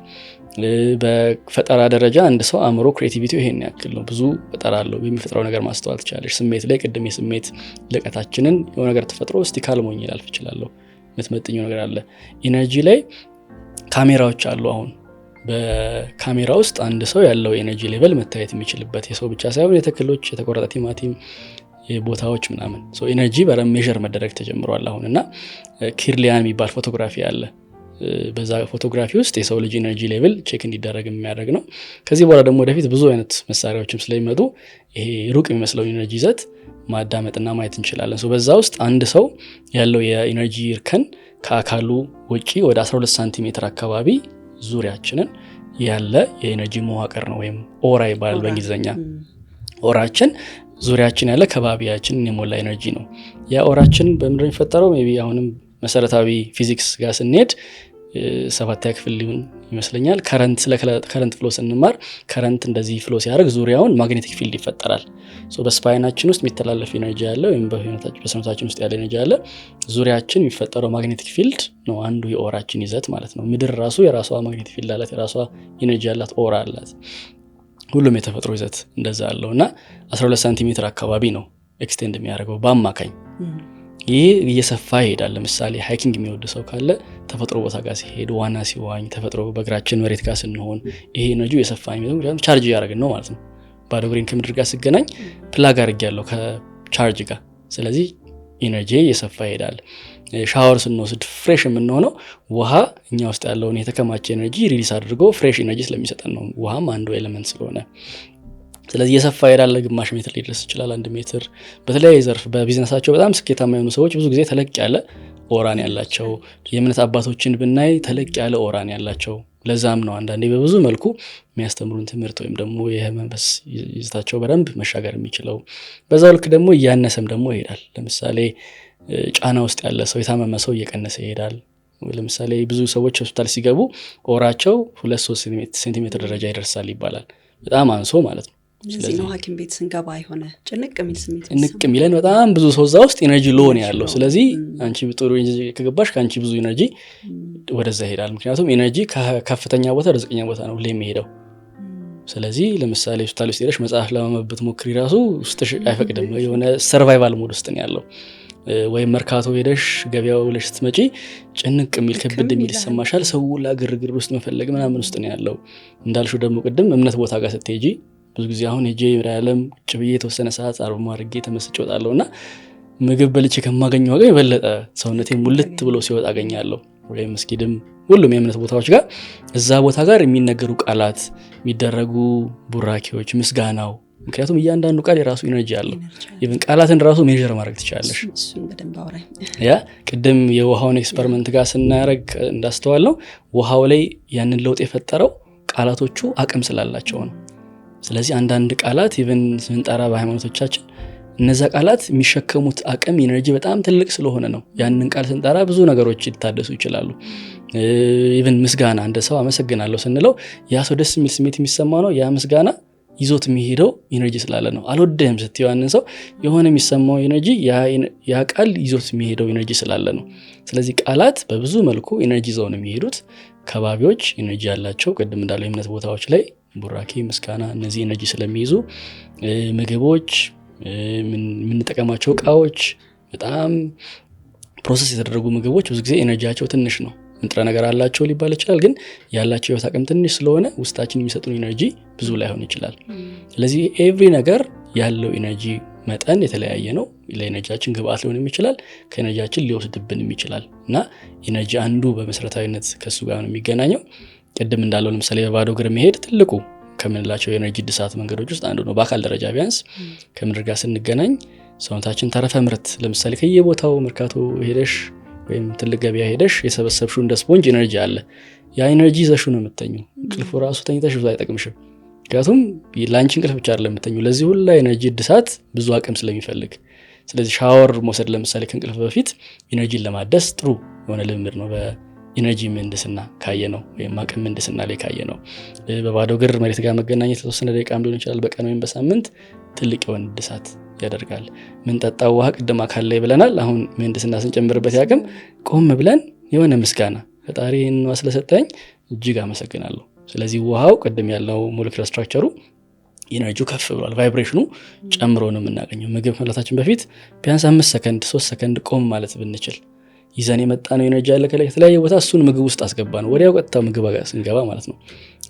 በፈጠራ ደረጃ አንድ ሰው አእምሮ ክሬቲቪቲው ይሄን ያክል ነው፣ ብዙ ፈጠራ አለው፣ የሚፈጥረው ነገር ማስተዋል ትችላለሽ። ስሜት ላይ ቅድም የስሜት ልቀታችንን የሆነ ነገር ተፈጥሮ እስቲ ካልሞኝ ላልፍ እችላለሁ፣ የምትመጥኘው ነገር አለ። ኢነርጂ ላይ ካሜራዎች አሉ። አሁን በካሜራ ውስጥ አንድ ሰው ያለው ኤነርጂ ሌቨል መታየት የሚችልበት፣ የሰው ብቻ ሳይሆን የተክሎች፣ የተቆረጠ ቲማቲም ቦታዎች ምናምን ኢነርጂ በረም ሜዥር መደረግ ተጀምሯል አሁን። እና ኪርሊያን የሚባል ፎቶግራፊ አለ። በዛ ፎቶግራፊ ውስጥ የሰው ልጅ ኤነርጂ ሌቭል ቼክ እንዲደረግ የሚያደርግ ነው። ከዚህ በኋላ ደግሞ ወደፊት ብዙ አይነት መሳሪያዎችም ስለሚመጡ ይሄ ሩቅ የሚመስለው ኤነርጂ ይዘት ማዳመጥና ማየት እንችላለን። በዛ ውስጥ አንድ ሰው ያለው የኤነርጂ እርከን ከአካሉ ውጪ ወደ 12 ሳንቲሜትር አካባቢ ዙሪያችንን ያለ የኤነርጂ መዋቅር ነው፣ ወይም ኦራ ይባላል በእንግሊዝኛ። ኦራችን ዙሪያችን ያለ ከባቢያችን የሞላ ኤነርጂ ነው። ያ ኦራችን በምንድነው የሚፈጠረው? ሜይ ቢ አሁንም መሰረታዊ ፊዚክስ ጋር ስንሄድ 7ኛ ክፍል ሊሆን ይመስለኛል፣ ስለ ከረንት ፍሎ ስንማር ከረንት እንደዚህ ፍሎ ሲያደርግ ዙሪያውን ማግኔቲክ ፊልድ ይፈጠራል። በስፓይናችን ውስጥ የሚተላለፍ ኤነርጂ ያለ ወይም በሰውነታችን ውስጥ ያለ ኤነርጂ ያለ፣ ዙሪያችን የሚፈጠረው ማግኔቲክ ፊልድ ነው አንዱ የኦራችን ይዘት ማለት ነው። ምድር ራሱ የራሷ ማግኔቲክ ፊልድ አላት፣ የራሷ ኤነርጂ ያላት ኦራ አላት። ሁሉም የተፈጥሮ ይዘት እንደዛ አለው እና 12 ሳንቲሜትር አካባቢ ነው ኤክስቴንድ የሚያደርገው በአማካኝ። ይህ እየሰፋ ይሄዳል። ለምሳሌ ሃይኪንግ የሚወድ ሰው ካለ ተፈጥሮ ቦታ ጋር ሲሄድ፣ ዋና ሲዋኝ፣ ተፈጥሮ በእግራችን መሬት ጋር ስንሆን ይሄ ኤነርጂ እየሰፋ የሚሄደው ምክንያቱም ቻርጅ እያደረግን ነው ማለት ነው። ባዶ እግሬን ከምድር ጋር ሲገናኝ ፕላግ አድርጌያለሁ ከቻርጅ ጋር። ስለዚህ ኤነርጂ እየሰፋ ይሄዳል። ሻወር ስንወስድ ፍሬሽ የምንሆነው ውሃ እኛ ውስጥ ያለውን የተከማቸ ኤነርጂ ሪሊስ አድርጎ ፍሬሽ ኤነርጂ ስለሚሰጠን ነው። ውሃም አንዱ ኤሌመንት ስለሆነ ስለዚህ እየሰፋ ይሄዳል። ግማሽ ሜትር ሊደርስ ይችላል፣ 1 ሜትር። በተለያየ ዘርፍ በቢዝነሳቸው በጣም ስኬታማ የሆኑ ሰዎች ብዙ ጊዜ ተለቅ ያለ ኦራን ያላቸው፣ የእምነት አባቶችን ብናይ ተለቅ ያለ ኦራን ያላቸው። ለዛም ነው አንዳንዴ በብዙ መልኩ የሚያስተምሩን ትምህርት ወይም ደግሞ የመንፈስ ይዘታቸው በደንብ መሻገር የሚችለው። በዛው ልክ ደግሞ እያነሰም ደግሞ ይሄዳል። ለምሳሌ ጫና ውስጥ ያለ ሰው፣ የታመመ ሰው እየቀነሰ ይሄዳል። ለምሳሌ ብዙ ሰዎች ሆስፒታል ሲገቡ ኦራቸው 2-3 ሴንቲሜትር ደረጃ ይደርሳል ይባላል። በጣም አንሶ ማለት ነው። ስለዚህ ነው ሐኪም ቤት ስንገባ የሆነ ጭንቅ የሚል ስሜት የሚለን በጣም ብዙ ሰው እዛ ውስጥ ኤነርጂ ሎ ነው ያለው። ስለዚህ አንቺ ጥሩ ኤነርጂ ከገባሽ ከአንቺ ብዙ ኤነርጂ ወደዛ ይሄዳል። ምክንያቱም ኤነርጂ ከከፍተኛ ቦታ ወደ ዝቅተኛ ቦታ ነው የሚሄደው። ስለዚህ ለምሳሌ ሆስፒታል ውስጥ ሄደሽ መጽሐፍ ለማንበብ ሞክሪ ራሱ ውስጥሽ አይፈቅድም። የሆነ ሰርቫይቫል ሞድ ውስጥ ነው ያለው። ወይም መርካቶ ሄደሽ ገበያው ብለሽ ስትመጪ ጭንቅ የሚል ክብድ የሚል ይሰማሻል። ሰው ግርግር ውስጥ መፈለግ ምናምን ውስጥ ነው ያለው። እንዳልሽው ደግሞ ቅድም እምነት ቦታ ጋር ስትሄጂ ብዙ ጊዜ አሁን ሄጄ መድኃኔዓለም ቁጭ ብዬ የተወሰነ ሰዓት አርብ አድርጌ ተመስጬ እወጣለሁ እና ምግብ በልቼ ከማገኘው ጋር የበለጠ ሰውነቴ ሙልት ብሎ ሲወጣ አገኛለሁ። ወይም መስጊድም ሁሉም የእምነት ቦታዎች ጋር እዛ ቦታ ጋር የሚነገሩ ቃላት፣ የሚደረጉ ቡራኬዎች፣ ምስጋናው ምክንያቱም እያንዳንዱ ቃል የራሱ ኢነርጂ አለው። ኢቭን ቃላትን ራሱ ሜዥር ማድረግ ትችላለሽ። ያ ቅድም የውሃውን ኤክስፐሪመንት ጋር ስናደርግ እንዳስተዋልነው ውሃው ላይ ያንን ለውጥ የፈጠረው ቃላቶቹ አቅም ስላላቸው ነው። ስለዚህ አንዳንድ ቃላት ኢቭን ስንጠራ በሃይማኖቶቻችን እነዛ ቃላት የሚሸከሙት አቅም ኢነርጂ በጣም ትልቅ ስለሆነ ነው ያንን ቃል ስንጠራ ብዙ ነገሮች ሊታደሱ ይችላሉ። ኢቭን ምስጋና እንደ ሰው አመሰግናለሁ ስንለው ያ ሰው ደስ የሚል ስሜት የሚሰማው ነው። ያ ምስጋና ይዞት የሚሄደው ኢነርጂ ስላለ ነው። አልወደህም ስትይው ያንን ሰው የሆነ የሚሰማው ኢነርጂ ያ ቃል ይዞት የሚሄደው ኢነርጂ ስላለ ነው። ስለዚህ ቃላት በብዙ መልኩ ኢነርጂ ይዘው ነው የሚሄዱት። ከባቢዎች ኢነርጂ ያላቸው ቅድም እንዳለው የእምነት ቦታዎች ላይ ቡራኬ፣ ምስጋና እነዚህ ኢነርጂ ስለሚይዙ ምግቦች፣ የምንጠቀማቸው እቃዎች በጣም ፕሮሰስ የተደረጉ ምግቦች ብዙ ጊዜ ኢነርጂያቸው ትንሽ ነው። ንጥረ ነገር አላቸው ሊባል ይችላል፣ ግን ያላቸው የህይወት አቅም ትንሽ ስለሆነ ውስጣችን የሚሰጡን ኢነርጂ ብዙ ላይሆን ይችላል። ስለዚህ ኤቭሪ ነገር ያለው ኢነርጂ መጠን የተለያየ ነው። ለኢነርጂያችን ግብአት ሊሆንም ይችላል፣ ከኢነርጂያችን ሊወስድብንም ይችላል እና ኢነርጂ አንዱ በመሰረታዊነት ከሱ ጋር ነው የሚገናኘው። ቅድም እንዳለው ለምሳሌ በባዶ እግር መሄድ ትልቁ ከምንላቸው የኢነርጂ እድሳት መንገዶች ውስጥ አንዱ ነው። በአካል ደረጃ ቢያንስ ከምድር ጋር ስንገናኝ ሰውነታችን ተረፈ ምርት ለምሳሌ ከየቦታው መርካቶ ሄደሽ ወይም ትልቅ ገበያ ሄደሽ የሰበሰብሽው እንደ ስፖንጅ ኢነርጂ አለ። ያ ኢነርጂ ይዘሽው ነው የምተኘው። እንቅልፉ ራሱ ተኝተሽ ብዙ አይጠቅምሽም። ምክንያቱም ለአንቺ እንቅልፍ ብቻ አይደለም የምተኘው፣ ለዚህ ሁላ ኢነርጂ እድሳት ብዙ አቅም ስለሚፈልግ። ስለዚህ ሻወር መውሰድ ለምሳሌ ከእንቅልፍ በፊት ኢነርጂን ለማደስ ጥሩ የሆነ ልምድ ነው። በኢነርጂ ምህንድስና ካየ ነው ወይም አቅም ምህንድስና ላይ ካየ ነው። በባዶ እግር መሬት ጋር መገናኘት የተወሰነ ደቂቃም ሊሆን ይችላል በቀን ወይም በሳምንት ትልቅ የሆነ እድሳት ያደርጋል። ምን ጠጣው ውሃ ቅድም አካል ላይ ብለናል። አሁን ምህንድስና ስንጨምርበት ያቅም ቆም ብለን የሆነ ምስጋና ፈጣሪን ስለሰጠኝ እጅግ አመሰግናለሁ። ስለዚህ ውሃው ቅድም ያለው ሞለኪውላር ስትራክቸሩ ኢነርጂው ከፍ ብሏል፣ ቫይብሬሽኑ ጨምሮ ነው የምናገኘው። ምግብ መብላታችን በፊት ቢያንስ 5 ሰከንድ 3 ሰከንድ ቆም ማለት ብንችል ይዘን የመጣ ነው ኢነርጂ ያለ ከተለያየ ቦታ እሱን ምግብ ውስጥ አስገባ ነው ወዲያው ቀጥታ ምግብ ስንገባ ማለት ነው።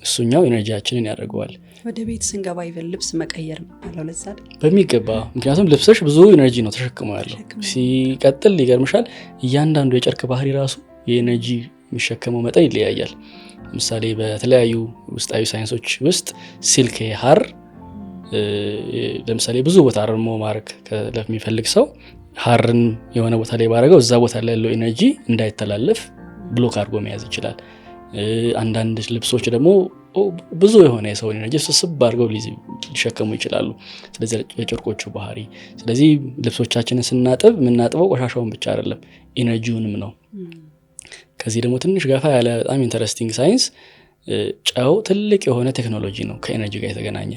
እሱኛው ኢነርጂያችንን ያደርገዋል። ወደ ቤት ስንገባ ይበል ልብስ መቀየር አለው ለዛ በሚገባ ምክንያቱም ልብስሽ ብዙ ኢነርጂ ነው ተሸክሞ ያለው። ሲቀጥል ይገርምሻል እያንዳንዱ የጨርቅ ባህሪ ራሱ የኢነርጂ የሚሸከመው መጠን ይለያያል። ለምሳሌ በተለያዩ ውስጣዊ ሳይንሶች ውስጥ ሲልክ ሐር ለምሳሌ ብዙ ቦታ አርሞ ማረክ ለሚፈልግ ሰው ሐርን የሆነ ቦታ ላይ ባረገው እዛ ቦታ ላይ ያለው ኢነርጂ እንዳይተላለፍ ብሎክ አድርጎ መያዝ ይችላል። አንዳንድ ልብሶች ደግሞ ብዙ የሆነ የሰው ኢነርጂ ስብስብ አድርገው ሊሸከሙ ይችላሉ። ስለዚህ የጨርቆቹ ባህሪ። ስለዚህ ልብሶቻችንን ስናጥብ የምናጥበው ቆሻሻውን ብቻ አይደለም ኢነርጂውንም ነው። ከዚህ ደግሞ ትንሽ ገፋ ያለ በጣም ኢንተረስቲንግ ሳይንስ ጨው ትልቅ የሆነ ቴክኖሎጂ ነው ከኢነርጂ ጋር የተገናኘ።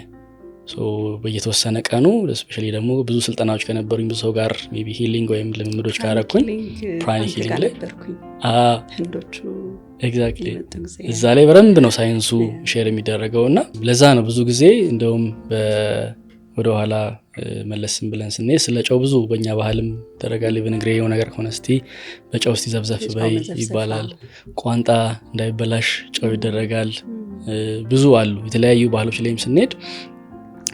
በየተወሰነ ቀኑ ስፔሻሊ ደግሞ ብዙ ስልጠናዎች ከነበሩኝ ብዙ ሰው ጋር ሜቢ ሂሊንግ ወይም ልምምዶች ካረኩኝ ፕራኒክ ሂሊንግ ላይ ኤግዛክትሊ እዛ ላይ በረንብ ነው ሳይንሱ ሼር የሚደረገው እና ለዛ ነው ብዙ ጊዜ እንደውም ወደ ኋላ መለስም ብለን ስንሄድ ስለ ጨው ብዙ በእኛ ባህልም ይደረጋል። በንግሬ የሆነ ነገር ከሆነ እስቲ በጨው እስቲ ዘብዘፍ በይ ይባላል። ቋንጣ እንዳይበላሽ ጨው ይደረጋል። ብዙ አሉ የተለያዩ ባህሎች ላይም ስንሄድ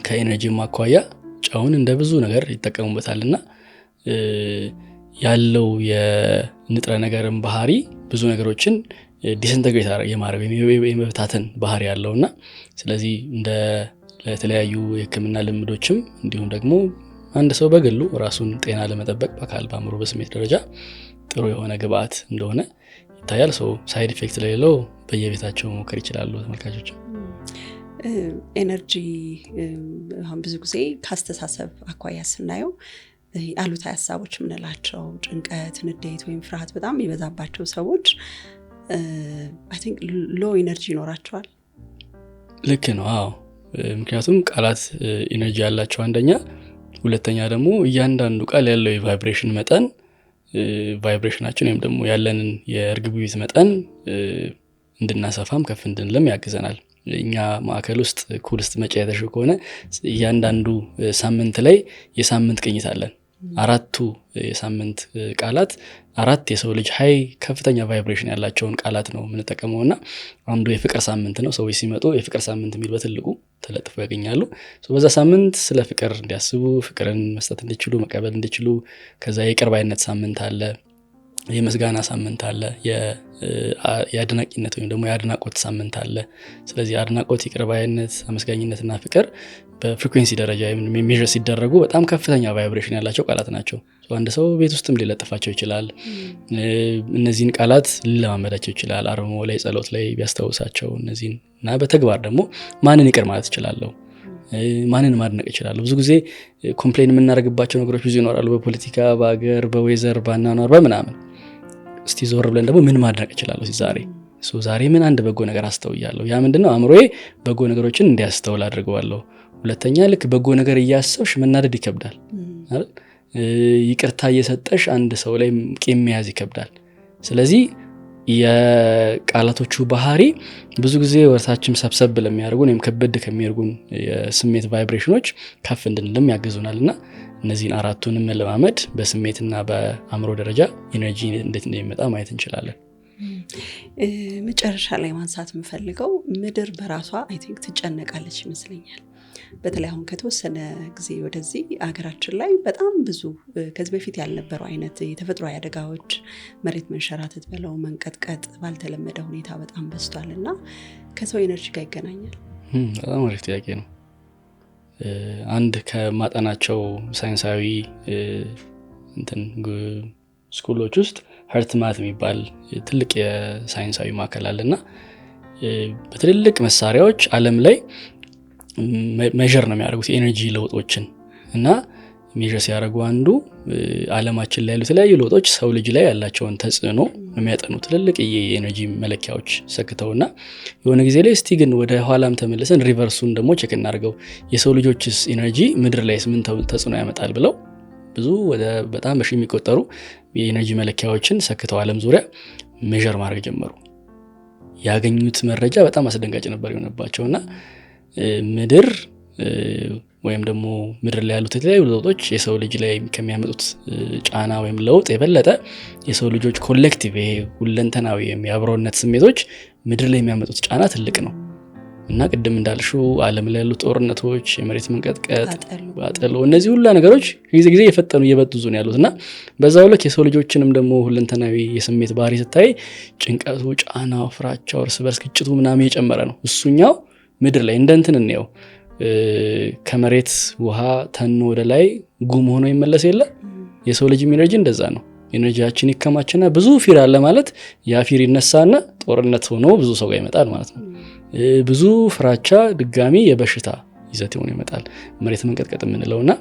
ከኤነርጂ ማኳያ ጨውን እንደ ብዙ ነገር ይጠቀሙበታልና ያለው የንጥረ ነገርን ባህሪ ብዙ ነገሮችን ዲስኢንተግሬት የማድረግ የመብታትን ባህሪ ያለውና ስለዚህ እንደ ለተለያዩ የሕክምና ልምዶችም እንዲሁም ደግሞ አንድ ሰው በግሉ ራሱን ጤና ለመጠበቅ በአካል በአእምሮ በስሜት ደረጃ ጥሩ የሆነ ግብአት እንደሆነ ይታያል። ሰው ሳይድ ኢፌክት ለሌለው በየቤታቸው መሞከር ይችላሉ ተመልካቾች። ኤነርጂ አሁን ብዙ ጊዜ ካስተሳሰብ አኳያ ስናየው አሉታዊ ሀሳቦች የምንላቸው ጭንቀት፣ ንዴት ወይም ፍርሃት በጣም የሚበዛባቸው ሰዎች አይ ቲንክ ሎ ኢነርጂ ይኖራቸዋል። ልክ ነው። አዎ ምክንያቱም ቃላት ኢነርጂ ያላቸው አንደኛ፣ ሁለተኛ ደግሞ እያንዳንዱ ቃል ያለው የቫይብሬሽን መጠን ቫይብሬሽናችን ወይም ደግሞ ያለንን የእርግብግቢት መጠን እንድናሰፋም ከፍ እንድንልም ያግዘናል። እኛ ማዕከል ውስጥ ኩልስት መጫየተሽ ከሆነ እያንዳንዱ ሳምንት ላይ የሳምንት ቅኝት አለን። አራቱ የሳምንት ቃላት አራት የሰው ልጅ ሀይ ከፍተኛ ቫይብሬሽን ያላቸውን ቃላት ነው የምንጠቀመውና አንዱ የፍቅር ሳምንት ነው። ሰዎች ሲመጡ የፍቅር ሳምንት የሚል በትልቁ ተለጥፎ ያገኛሉ። በዛ ሳምንት ስለ ፍቅር እንዲያስቡ፣ ፍቅርን መስጠት እንዲችሉ፣ መቀበል እንዲችሉ። ከዛ የይቅር ባይነት ሳምንት አለ፣ የምስጋና ሳምንት አለ፣ የአድናቂነት ወይም ደግሞ የአድናቆት ሳምንት አለ። ስለዚህ አድናቆት፣ ይቅር ባይነት፣ አመስጋኝነትና ፍቅር በፍሪኩዌንሲ ደረጃ ሜዥር ሲደረጉ በጣም ከፍተኛ ቫይብሬሽን ያላቸው ቃላት ናቸው። አንድ ሰው ቤት ውስጥም ሊለጥፋቸው ይችላል። እነዚህን ቃላት ሊለማመዳቸው ይችላል። አርምሞ ላይ፣ ጸሎት ላይ ቢያስታውሳቸው እነዚህን እና በተግባር ደግሞ ማንን ይቅር ማለት እችላለሁ፣ ማንን ማድነቅ እችላለሁ። ብዙ ጊዜ ኮምፕሌን የምናደርግባቸው ነገሮች ብዙ ይኖራሉ። በፖለቲካ፣ በአገር፣ በዌዘር፣ በአኗኗር፣ በምናምን። እስቲ ዞር ብለን ደግሞ ምን ማድነቅ እችላለሁ ዛሬ ምን አንድ በጎ ነገር አስተውያለሁ። ያ ምንድነው? አእምሮዬ በጎ ነገሮችን እንዲያስተውል አድርገዋለሁ። ሁለተኛ ልክ በጎ ነገር እያሰብሽ መናደድ ይከብዳል አይደል? ይቅርታ እየሰጠሽ አንድ ሰው ላይ ቂም መያዝ ይከብዳል። ስለዚህ የቃላቶቹ ባህሪ ብዙ ጊዜ ወርታችን ሰብሰብ ለሚያደርጉን ወይም ከበድ ከሚያደርጉን የስሜት ቫይብሬሽኖች ከፍ እንድንልም ያግዙናልና እነዚህን አራቱንም መለማመድ በስሜትና በአእምሮ ደረጃ ኢነርጂ እንዴት እንደሚመጣ ማየት እንችላለን። መጨረሻ ላይ ማንሳት የምፈልገው ምድር በራሷ አይ ቲንክ ትጨነቃለች ይመስለኛል። በተለይ አሁን ከተወሰነ ጊዜ ወደዚህ አገራችን ላይ በጣም ብዙ ከዚህ በፊት ያልነበሩ አይነት የተፈጥሮ አደጋዎች፣ መሬት መንሸራተት በለው መንቀጥቀጥ ባልተለመደ ሁኔታ በጣም በዝቷልና ከሰው ኢነርጂ ጋር ይገናኛል። በጣም አሪፍ ጥያቄ ነው። አንድ ከማጠናቸው ሳይንሳዊ ስኩሎች ውስጥ ሀርትማት የሚባል ትልቅ የሳይንሳዊ ማዕከል አለና በትልልቅ መሳሪያዎች ዓለም ላይ ሜዥር ነው የሚያደርጉት የኤነርጂ ለውጦችን እና ሜዥር ሲያደርጉ አንዱ ዓለማችን ላይ ያሉ የተለያዩ ለውጦች ሰው ልጅ ላይ ያላቸውን ተጽዕኖ የሚያጠኑ ትልልቅ የኤነርጂ መለኪያዎች ሰክተውና የሆነ ጊዜ ላይ እስቲ ግን ወደ ኋላም ተመልሰን ሪቨርሱን ደግሞ ቼክ እናድርገው የሰው ልጆችስ ኤነርጂ ምድር ላይ ምን ተጽዕኖ ያመጣል ብለው ብዙ በጣም በሺ የሚቆጠሩ የኤነርጂ መለኪያዎችን ሰክተው ዓለም ዙሪያ ሜዥር ማድረግ ጀመሩ። ያገኙት መረጃ በጣም አስደንጋጭ ነበር የሆነባቸውና ምድር ወይም ደግሞ ምድር ላይ ያሉት የተለያዩ ለውጦች የሰው ልጅ ላይ ከሚያመጡት ጫና ወይም ለውጥ የበለጠ የሰው ልጆች ኮሌክቲቭ ሁለንተናዊ የአብሮነት ስሜቶች ምድር ላይ የሚያመጡት ጫና ትልቅ ነው እና ቅድም እንዳልሽው ዓለም ላይ ያሉት ጦርነቶች፣ የመሬት መንቀጥቀጥ፣ ቃጠሎ እነዚህ ሁሉ ነገሮች ጊዜ እየፈጠኑ እየበዙ ነው ያሉትና በዛው ልክ የሰው ልጆችንም ደግሞ ሁለንተናዊ የስሜት ባህሪ ስታይ ጭንቀቱ፣ ጫናው፣ ፍራቻው፣ እርስ በርስ ግጭቱ ምናምን እየጨመረ ነው። እሱኛው ምድር ላይ እንደንትን ነው ከመሬት ውሃ ተኖ ወደ ላይ ጉም ሆኖ ይመለስ የለ የሰው ልጅ ኢነርጂ እንደዛ ነው። ኢነርጂያችን ይከማችና ብዙ ፊር አለ ማለት ያ ፊር ይነሳና ጦርነት ሆኖ ብዙ ሰው ጋር ይመጣል ማለት ነው። ብዙ ፍራቻ ድጋሚ የበሽታ ይዘት ሆኖ ይመጣል መሬት መንቀጥቀጥ የምንለውና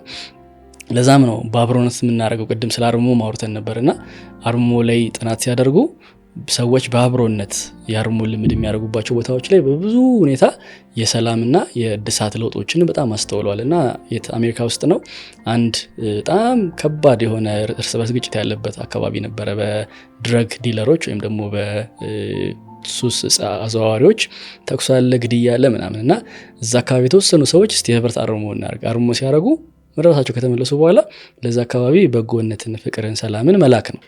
ለዛም ነው በአብሮነት የምናደርገው። ቅድም ስለ አርምሞ ማውርተን ነበርና አርምሞ ላይ ጥናት ሲያደርጉ ሰዎች በአብሮነት የአርምሞ ልምድ የሚያደርጉባቸው ቦታዎች ላይ በብዙ ሁኔታ የሰላምና የእድሳት ለውጦችን በጣም አስተውለዋልና አሜሪካ ውስጥ ነው አንድ በጣም ከባድ የሆነ እርስ በርስ ግጭት ያለበት አካባቢ ነበረ በድረግ ዲለሮች ወይም ደግሞ በሱስ አዘዋዋሪዎች ተኩስ አለ፣ ግድያ አለ ምናምንና እዛ አካባቢ የተወሰኑ ሰዎች እስቲ ህብረት አርምሞ እናደርግ አርምሞ ሲያደርጉ መረታቸው ከተመለሱ በኋላ ለዛ አካባቢ በጎነትን፣ ፍቅርን፣ ሰላምን መላክ ነው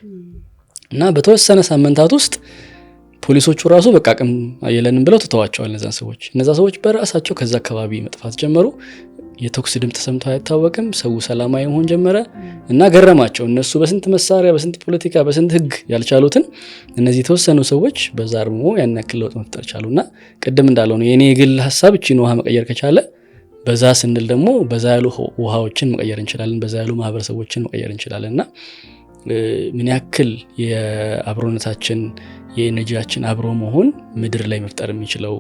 እና በተወሰነ ሳምንታት ውስጥ ፖሊሶቹ ራሱ በቃ አቅም የለንም ብለው ተተዋቸዋል እነዛ ሰዎች በራሳቸው ከዛ አካባቢ መጥፋት ጀመሩ። የተኩስ ድምፅ ተሰምቶ አይታወቅም። ሰው ሰላማዊ መሆን ጀመረ እና ገረማቸው። እነሱ በስንት መሳሪያ፣ በስንት ፖለቲካ፣ በስንት ህግ ያልቻሉትን እነዚህ የተወሰኑ ሰዎች በዛ አርምሞ ያን ያክል ለውጥ መፍጠር ቻሉና ቅድም እንዳለው ነው የኔ የግል ሀሳብ እቺን ውሃ መቀየር ከቻለ በዛ ስንል ደግሞ በዛ ያሉ ውሃዎችን መቀየር እንችላለን፣ በዛ ያሉ ማህበረሰቦችን መቀየር እንችላለንና ምን ያክል የአብሮነታችን የኤነርጂያችን አብሮ መሆን ምድር ላይ መፍጠር የሚችለው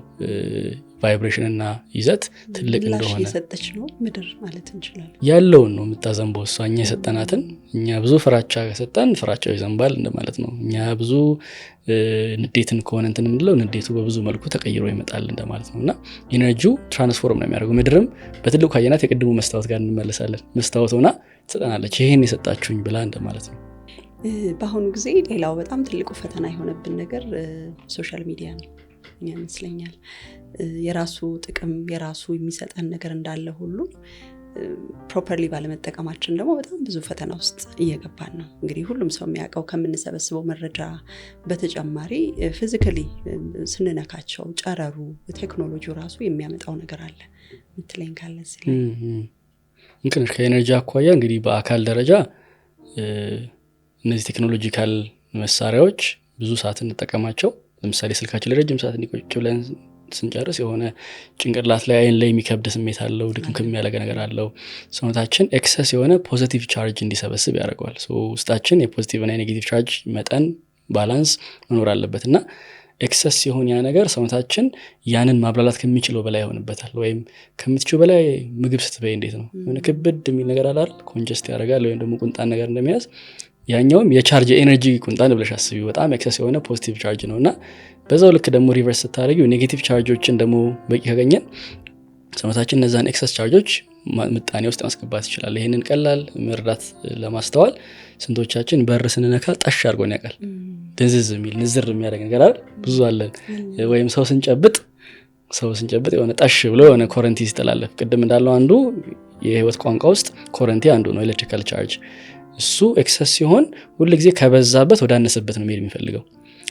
ቫይብሬሽን እና ይዘት ትልቅ እንደሆነ የሰጠች ነው ምድር ማለት እንችላለን። ያለውን ነው የምታዘንበው እሷ። እኛ የሰጠናትን እኛ ብዙ ፍራቻ ከሰጠን ፍራቻው ይዘንባል እንደማለት ነው። እኛ ብዙ ንዴትን ከሆነ እንትን የምንለው ንዴቱ በብዙ መልኩ ተቀይሮ ይመጣል እንደማለት ነው እና ኢነርጂው ትራንስፎርም ነው የሚያደርገው። ምድርም በትልቁ ካየናት የቅድሙ መስታወት ጋር እንመለሳለን። መስታወት ሆና ትሰጠናለች ይሄን የሰጣችሁኝ ብላ እንደማለት ነው። በአሁኑ ጊዜ ሌላው በጣም ትልቁ ፈተና የሆነብን ነገር ሶሻል ሚዲያ ነው ይመስለኛል። የራሱ ጥቅም የራሱ የሚሰጠን ነገር እንዳለ ሁሉ ፕሮፐርሊ ባለመጠቀማችን ደግሞ በጣም ብዙ ፈተና ውስጥ እየገባን ነው። እንግዲህ ሁሉም ሰው የሚያውቀው ከምንሰበስበው መረጃ በተጨማሪ ፊዚካሊ ስንነካቸው ጨረሩ ቴክኖሎጂ ራሱ የሚያመጣው ነገር አለ ምትለኝ ካለ ሲል እንግዲህ ከኤነርጂ አኳያ እንግዲህ በአካል ደረጃ እነዚህ ቴክኖሎጂካል መሳሪያዎች ብዙ ሰዓት እንጠቀማቸው። ለምሳሌ ስልካችን ለረጅም ሰዓት እንዲቆጭ ብለን ስንጨርስ የሆነ ጭንቅላት ላይ አይን ላይ የሚከብድ ስሜት አለው፣ ድክምክም ያለ ነገር አለው። ሰውነታችን ኤክሰስ የሆነ ፖዚቲቭ ቻርጅ እንዲሰበስብ ያደርገዋል። ውስጣችን የፖዚቲቭ እና የኔጌቲቭ ቻርጅ መጠን ባላንስ መኖር አለበትና ኤክሰስ ሲሆን ያ ነገር ሰውነታችን ያንን ማብላላት ከሚችለው በላይ ይሆንበታል። ወይም ከምትችው በላይ ምግብ ስትበይ እንዴት ነው የሆነ ክብድ የሚል ነገር አለ አይደል? ኮንጀስት ያደርጋል ወይም ደግሞ ቁንጣን ነገር እንደሚያዝ ያኛውም የቻርጅ ኤነርጂ ቁንጣን ብለሽ አስቢ። በጣም ኤክሰስ የሆነ ፖዚቲቭ ቻርጅ ነውና በዛው ልክ ደግሞ ሪቨርስ ስታደርጊው ኔጌቲቭ ቻርጆችን ደግሞ በቂ ካገኘን ሰውነታችን እነዛን ኤክሰስ ቻርጆች ምጣኔ ውስጥ ማስገባት ይችላል። ይሄንን ቀላል መረዳት ለማስተዋል ስንቶቻችን በር ስንነካ ጣሽ አድርጎን ያውቃል? ድንዝዝ የሚል ንዝር የሚያደርግ ነገር አይደል? ብዙ አለን። ወይም ሰው ስንጨብጥ የሆነ ጣሽ ብሎ የሆነ ኮረንቲ ሲተላለፍ፣ ቅድም እንዳለው አንዱ የህይወት ቋንቋ ውስጥ ኮረንቲ አንዱ ነው፣ ኤሌክትሪካል ቻርጅ። እሱ ኤክሰስ ሲሆን ሁሉ ጊዜ ከበዛበት ወደ አነሰበት ነው መሄድ የሚፈልገው።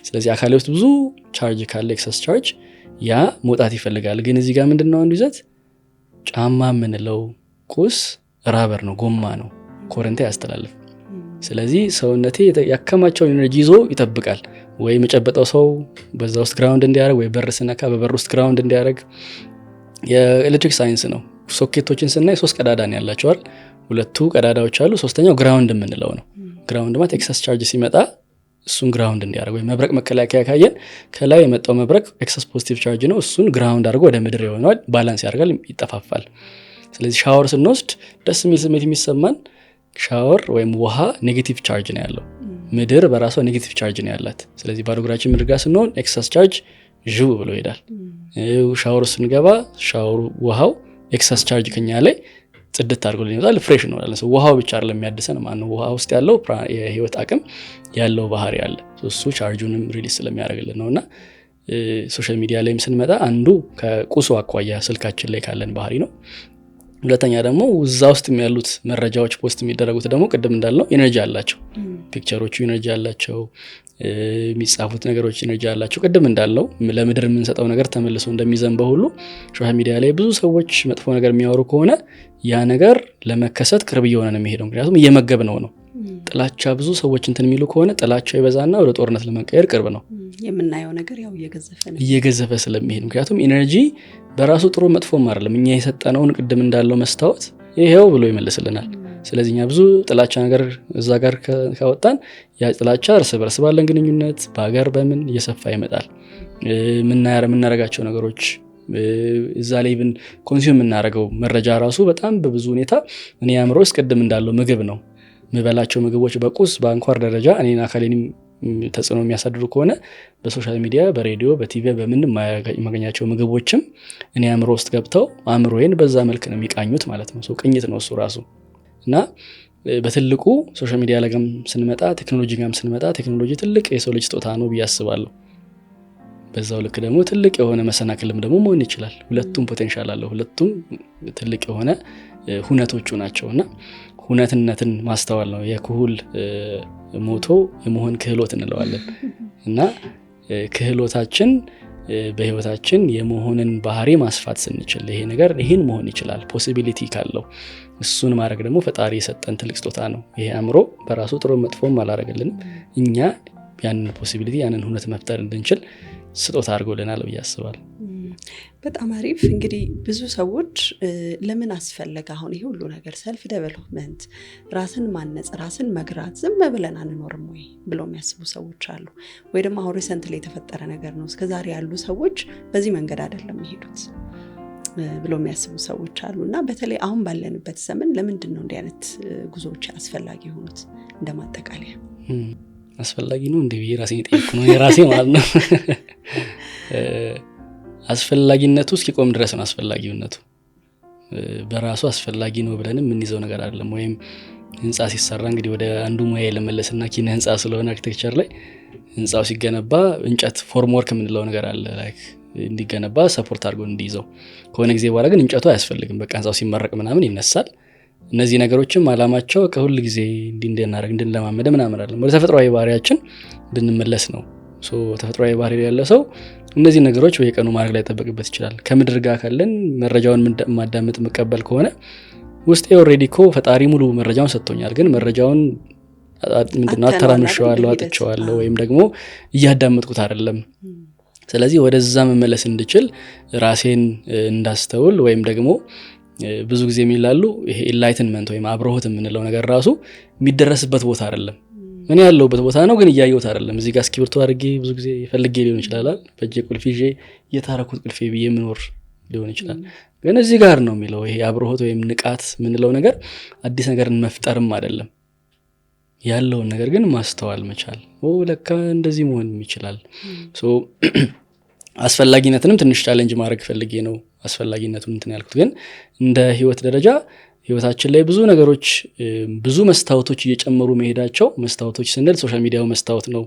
ስለዚህ አካል ውስጥ ብዙ ቻርጅ ካለ ኤክሰስ ቻርጅ ያ መውጣት ይፈልጋል። ግን እዚህ ጋር ምንድነው አንዱ ይዘት ጫማ የምንለው ቁስ ራበር ነው፣ ጎማ ነው፣ ኮረንቲ ያስተላልፍ። ስለዚህ ሰውነቴ ያከማቸውን ኢነርጂ ይዞ ይጠብቃል። ወይ መጨበጠው ሰው በዛ ውስጥ ግራውንድ እንዲያደርግ፣ ወይ በር ስነካ በበር ውስጥ ግራውንድ እንዲያደርግ። የኤሌክትሪክ ሳይንስ ነው። ሶኬቶችን ስናይ 3 ቀዳዳ ነው ያላቸው አይደል? 2 ቀዳዳዎች አሉ፣ ሶስተኛው ግራውንድ የምንለው ነው። ግራውንድ ማለት ኤክሰስ ቻርጅ ሲመጣ እሱን ግራውንድ እንዲያደርግ፣ ወይ መብረቅ መከላከያ ካየን ከላይ የመጣው መብረቅ ኤክሰስ ፖዚቲቭ ቻርጅ ነው፣ እሱን ግራውንድ አድርጎ ወደ ምድር ይሆናል፣ ባላንስ ያደርጋል፣ ይጠፋፋል። ስለዚህ ሻወር ስንወስድ ደስ የሚል ስሜት የሚሰማን ሻወር ወይም ውሃ ኔጌቲቭ ቻርጅ ነው ያለው። ምድር በራሷ ኔጌቲቭ ቻርጅ ነው ያላት። ስለዚህ ባዶ እግራችን ምድር ጋር ስንሆን ኤክሰስ ቻርጅ ዥው ብሎ ይሄዳል። ሻወር ስንገባ ሻወሩ ውሃው ኤክሰስ ቻርጅ ከኛ ላይ ጽድት አድርጎ ይወጣል፣ ፍሬሽ እንሆናለን። ውሃው ብቻ አይደለም የሚያድሰን ማለት ውሃ ውስጥ ያለው የህይወት አቅም ያለው ባህሪ አለ። እሱ ቻርጁንም ሪሊዝ ስለሚያደርግልን ነውና ሶሻል ሚዲያ ላይም ስንመጣ አንዱ ከቁሱ አኳያ ስልካችን ላይ ካለን ባህሪ ነው። ሁለተኛ ደግሞ እዛ ውስጥ ያሉት መረጃዎች ፖስት የሚደረጉት ደግሞ ቅድም እንዳልነው ኢነርጂ አላቸው። ፒክቸሮቹ ኢነርጂ አላቸው፣ የሚጻፉት ነገሮች ኢነርጂ አላቸው። ቅድም እንዳልነው ለምድር የምንሰጠው ነገር ተመልሶ እንደሚዘንበው ሁሉ ሶሻል ሚዲያ ላይ ብዙ ሰዎች መጥፎ ነገር የሚያወሩ ከሆነ ያ ነገር ለመከሰት ቅርብ እየሆነ ነው የሚሄደው። ምክንያቱም እየመገብ ነው። ጥላቻ ብዙ ሰዎች እንትን የሚሉ ከሆነ ጥላቻው ይበዛና ወደ ጦርነት ለመቀየር ቅርብ ነው። የምናየው ነገር ያው እየገዘፈ ስለሚሄድ፣ ምክንያቱም ኢነርጂ በራሱ ጥሩ መጥፎም አይደለም። እኛ የሰጠነውን ቅድም እንዳለው መስታወት ይሄው ብሎ ይመልስልናል። ስለዚህ እኛ ብዙ ጥላቻ ነገር እዛ ጋር ካወጣን ያ ጥላቻ እርስ በርስ ባለን ግንኙነት በሀገር በምን እየሰፋ ይመጣል። የምናረጋቸው ነገሮች እዛ ላይ ብን ኮንሱም የምናደርገው መረጃ ራሱ በጣም በብዙ ሁኔታ እኔ አእምሮ ውስጥ ቅድም እንዳለው ምግብ ነው። የምበላቸው ምግቦች በቁስ በአንኳር ደረጃ እኔን አካሌን ተጽዕኖ የሚያሳድሩ ከሆነ በሶሻል ሚዲያ፣ በሬዲዮ፣ በቲቪ በምንም የማገኛቸው ምግቦችም እኔ አእምሮ ውስጥ ገብተው አእምሮዬን በዛ መልክ ነው የሚቃኙት ማለት ነው። ቅኝት ነው እሱ ራሱ። እና በትልቁ ሶሻል ሚዲያ ላይ ስንመጣ፣ ቴክኖሎጂ ጋርም ስንመጣ ቴክኖሎጂ ትልቅ የሰው ልጅ ስጦታ ነው ብዬ አስባለሁ። በዛው ልክ ደግሞ ትልቅ የሆነ መሰናክልም ደግሞ መሆን ይችላል። ሁለቱም ፖቴንሻል አለው። ሁለቱም ትልቅ የሆነ ሁነቶቹ ናቸውና ሁነትነትን ማስተዋል ነው የክሁል ሞቶ የመሆን ክህሎት እንለዋለን። እና ክህሎታችን በህይወታችን የመሆንን ባህሪ ማስፋት ስንችል ይሄ ነገር ይሄን መሆን ይችላል ፖሲቢሊቲ ካለው እሱን ማድረግ ደግሞ ፈጣሪ የሰጠን ትልቅ ስጦታ ነው። ይሄ አእምሮ በራሱ ጥሩ መጥፎም አላረገልንም። እኛ ያንን ፖሲቢሊቲ ያንን ሁነት መፍጠር እንድንችል ስጦታ አድርጎልናል ብዬ አስባለሁ። በጣም አሪፍ። እንግዲህ ብዙ ሰዎች ለምን አስፈለገ አሁን ይሄ ሁሉ ነገር ሰልፍ ዴቨሎፕመንት፣ ራስን ማነጽ፣ ራስን መግራት ዝም ብለን አንኖርም ወይ ብለው የሚያስቡ ሰዎች አሉ። ወይ ደግሞ አሁን ሪሰንትሊ የተፈጠረ ነገር ነው፣ እስከዛሬ ያሉ ሰዎች በዚህ መንገድ አይደለም የሚሄዱት ብለው የሚያስቡ ሰዎች አሉ። እና በተለይ አሁን ባለንበት ዘመን ለምንድን ነው እንዲህ አይነት ጉዞዎች አስፈላጊ የሆኑት? እንደማጠቃለያ አስፈላጊ ነው እንዴ ብዬ ራሴን ጠይቁ ነው የራሴ ማለት ነው። አስፈላጊነቱ እስኪቆም ድረስ ነው አስፈላጊነቱ። በራሱ አስፈላጊ ነው ብለን የምንይዘው ነገር አይደለም። ወይም ህንጻ ሲሰራ እንግዲህ ወደ አንዱ ሙያ ለመለስና ኪነ ህንጻ ስለሆነ አርኪቴክቸር ላይ ህንጻው ሲገነባ እንጨት ፎርም ወርክ የምንለው ነገር አለ። ላይክ እንዲገነባ ሰፖርት አድርገው እንዲይዘው። ከሆነ ጊዜ በኋላ ግን እንጨቱ አያስፈልግም፣ በቃ ህንጻው ሲመረቅ ምናምን ይነሳል። እነዚህ ነገሮችም አላማቸው ከሁሉ ጊዜ እንድናደርግ እንድንለማመደ ምናምን አይደለም፣ ወደ ተፈጥሯዊ ባህሪያችን እንድንመለስ ነው። ተፈጥሯዊ ባህሪ ያለ ሰው እነዚህ ነገሮች በየቀኑ ማድረግ ላይ ተጠበቅበት ይችላል። ከምድር ጋር ካለን መረጃውን ማዳመጥ መቀበል ከሆነ ውስጤ ኦልሬዲ እኮ ፈጣሪ ሙሉ መረጃውን ሰጥቶኛል፣ ግን መረጃውን ምንድነው አተራምሸዋለሁ፣ አጥቼዋለሁ ወይም ደግሞ እያዳመጥኩት አይደለም። ስለዚህ ወደዛ መመለስ እንድችል ራሴን እንዳስተውል ወይም ደግሞ ብዙ ጊዜ የሚላሉ ይሄ ኢንላይትመንት ወይም አብሮህት የምንለው ነገር ራሱ የሚደረስበት ቦታ አይደለም። ምን ያለውበት ቦታ ነው ግን እያየሁት አይደለም። እዚህ ጋር እስክሪብቶ አድርጌ ብዙ ጊዜ ፈልጌ ሊሆን ይችላል፣ በእጄ ቁልፍ ይዤ እየታረኩት ቁልፌ ብዬ ምኖር ሊሆን ይችላል። ግን እዚህ ጋር ነው የሚለው ይሄ አብሮህት ወይም ንቃት የምንለው ነገር አዲስ ነገርን መፍጠርም አይደለም፣ ያለውን ነገር ግን ማስተዋል መቻል። ለካ እንደዚህ መሆን ይችላል። አስፈላጊነትንም ትንሽ ቻሌንጅ ማድረግ ፈልጌ ነው አስፈላጊነቱን እንትን ያልኩት። ግን እንደ ህይወት ደረጃ ህይወታችን ላይ ብዙ ነገሮች ብዙ መስታወቶች እየጨመሩ መሄዳቸው፣ መስታወቶች ስንል ሶሻል ሚዲያው መስታወት ነው፣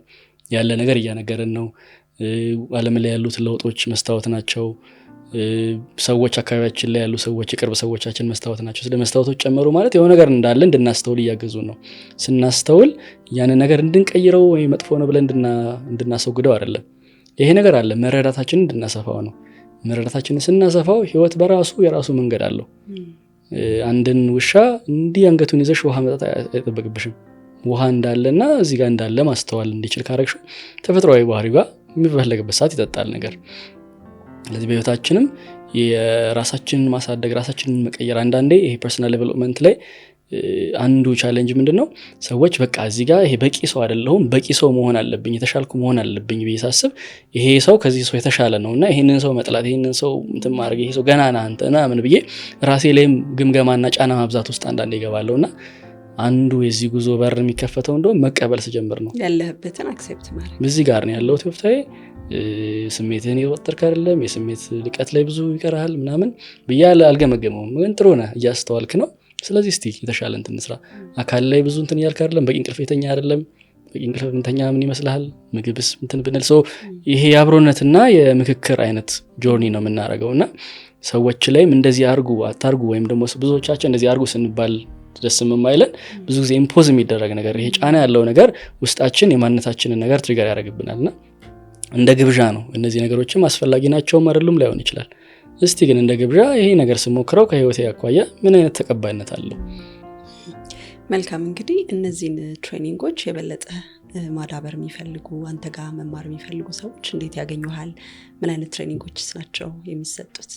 ያለ ነገር እያነገረን ነው። ዓለም ላይ ያሉት ለውጦች መስታወት ናቸው። ሰዎች አካባቢያችን ላይ ያሉ ሰዎች የቅርብ ሰዎቻችን መስታወት ናቸው። ስለ መስታወቶች ጨመሩ ማለት የሆነ ነገር እንዳለ እንድናስተውል እያገዙ ነው። ስናስተውል ያንን ነገር እንድንቀይረው ወይ መጥፎ ነው ብለን እንድናስወግደው አይደለም። ይሄ ነገር አለ መረዳታችንን እንድናሰፋው ነው። መረዳታችንን ስናሰፋው ህይወት በራሱ የራሱ መንገድ አለው። አንድን ውሻ እንዲህ አንገቱን ይዘሽ ውሃ መጠጣት አይጠበቅብሽም። ውሃ እንዳለና እዚህ ጋር እንዳለ ማስተዋል እንዲችል ካረግሽው ተፈጥሯዊ ባህሪው ጋር የሚፈለግበት ሰዓት ይጠጣል ነገር። ስለዚህ በህይወታችንም የራሳችንን ማሳደግ ራሳችንን መቀየር አንዳንዴ ይሄ ፐርሰናል ዴቨሎፕመንት ላይ አንዱ ቻሌንጅ ምንድነው ሰዎች በቃ እዚህ ጋር ይሄ በቂ ሰው አይደለሁም በቂ ሰው መሆን አለብኝ የተሻልኩ መሆን አለብኝ ብዬ ሳስብ ይሄ ሰው ከዚህ ሰው የተሻለ ነውና ይሄንን ሰው መጥላት ይሄንን ሰው እንትን ማድረግ ይሄ ሰው ገና ነህ አንተና ምን ብዬ ራሴ ላይም ግምገማና ጫና ማብዛት ውስጥ አንዳንዴ ይገባለሁና አንዱ የዚህ ጉዞ በር የሚከፈተው እንደውም መቀበል ሲጀምር ነው። ያለህበትን አክሴፕት ማድረግ በዚህ ጋር ነው ያለው ተወፍታዬ ስሜትህን ይወጥር ካርለም የስሜት ልቀት ላይ ብዙ ይቀራል ምናምን ብያለ አልገመገመውም። ግን ጥሩ ነህ እያስተዋልክ ነው። ስለዚህ እስቲ የተሻለ እንትን እንስራ። አካል ላይ ብዙ እንትን ያልክ አይደለም፣ በቂ እንቅልፍ የተኛ አይደለም። በቂ እንቅልፍ እንተኛ ምን ይመስልሃል? ምግብስ እንትን ብንል ይሄ የአብሮነትና የምክክር አይነት ጆርኒ ነው የምናደርገውና ሰዎች ላይም እንደዚህ አርጉ አታርጉ ወይም ደግሞ ብዙዎቻችን እንደዚህ አርጉ ስንባል ደስ የማይለን ብዙ ጊዜ ኢምፖዝ የሚደረግ ነገር ይሄ ጫና ያለው ነገር ውስጣችን የማንነታችንን ነገር ትሪገር ያደርግብናልና እንደ ግብዣ ነው። እነዚህ ነገሮችም አስፈላጊ ናቸው አይደሉም ላይሆን ይችላል። እስቲ ግን እንደ ግብዣ ይሄ ነገር ስሞክረው ከህይወቴ ያቋያ ምን አይነት ተቀባይነት አለው? መልካም እንግዲህ እነዚህን ትሬኒንጎች የበለጠ ማዳበር የሚፈልጉ አንተ ጋር መማር የሚፈልጉ ሰዎች እንዴት ያገኙሃል? ምን አይነት ትሬኒንጎች ናቸው የሚሰጡት?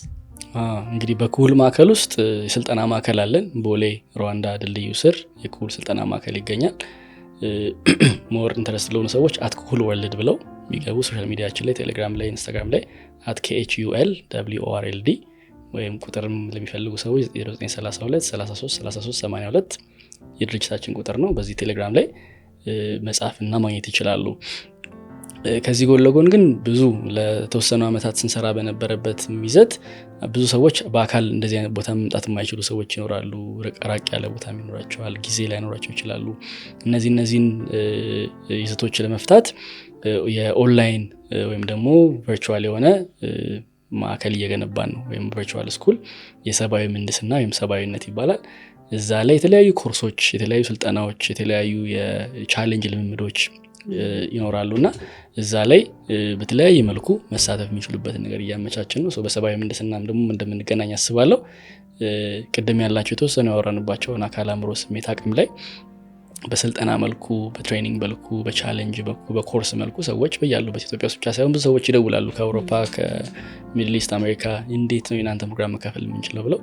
እንግዲህ በኩል ማዕከል ውስጥ የስልጠና ማዕከል አለን። ቦሌ ሩዋንዳ ድልድዩ ስር የኩል ስልጠና ማዕከል ይገኛል። ሞር ኢንተረስት ለሆኑ ሰዎች @ኩል ወርልድ ብለው የሚገቡ ሶሻል ሚዲያችን ላይ ቴሌግራም ላይ ኢንስታግራም ላይ @KHULWORLD ወይም ቁጥርም ለሚፈልጉ ሰዎች 0932 33 33 82 የድርጅታችን ቁጥር ነው። በዚህ ቴሌግራም ላይ መጻፍና ማግኘት ይችላሉ። ከዚህ ጎን ለጎን ግን ብዙ ለተወሰኑ አመታት ስንሰራ በነበረበት ይዘት ብዙ ሰዎች በአካል እንደዚህ አይነት ቦታ መምጣት የማይችሉ ሰዎች ይኖራሉ። ራቅ ያለ ቦታ ይኖራቸዋል፣ ጊዜ ላይ ኖራቸው ይችላሉ። እነዚህን ይዘቶች ለመፍታት የኦንላይን ወይም ደግሞ ቨርቹዋል የሆነ ማዕከል እየገነባን ነው። ወይም ቨርቹዋል ስኩል የሰብአዊ ምህንድስና ወይም ሰብአዊነት ይባላል። እዛ ላይ የተለያዩ ኮርሶች፣ የተለያዩ ስልጠናዎች፣ የተለያዩ የቻሌንጅ ልምምዶች ይኖራሉና እዛ ላይ በተለያየ መልኩ መሳተፍ የሚችሉበትን ነገር እያመቻችን ነው። በሰብአዊ ምህንድስናም ደግሞ እንደምንገናኝ አስባለሁ። ቅድም ያላቸው የተወሰኑ ያወራንባቸውን አካል፣ አእምሮ፣ ስሜት፣ አቅም ላይ በስልጠና መልኩ፣ በትሬኒንግ መልኩ፣ በቻሌንጅ መልኩ፣ በኮርስ መልኩ ሰዎች በያሉበት ኢትዮጵያ ውስጥ ብቻ ሳይሆን ብዙ ሰዎች ይደውላሉ ከአውሮፓ፣ ከሚድል ኢስት፣ አሜሪካ እንዴት ነው የናንተ ፕሮግራም መካፈል የምንችለው ብለው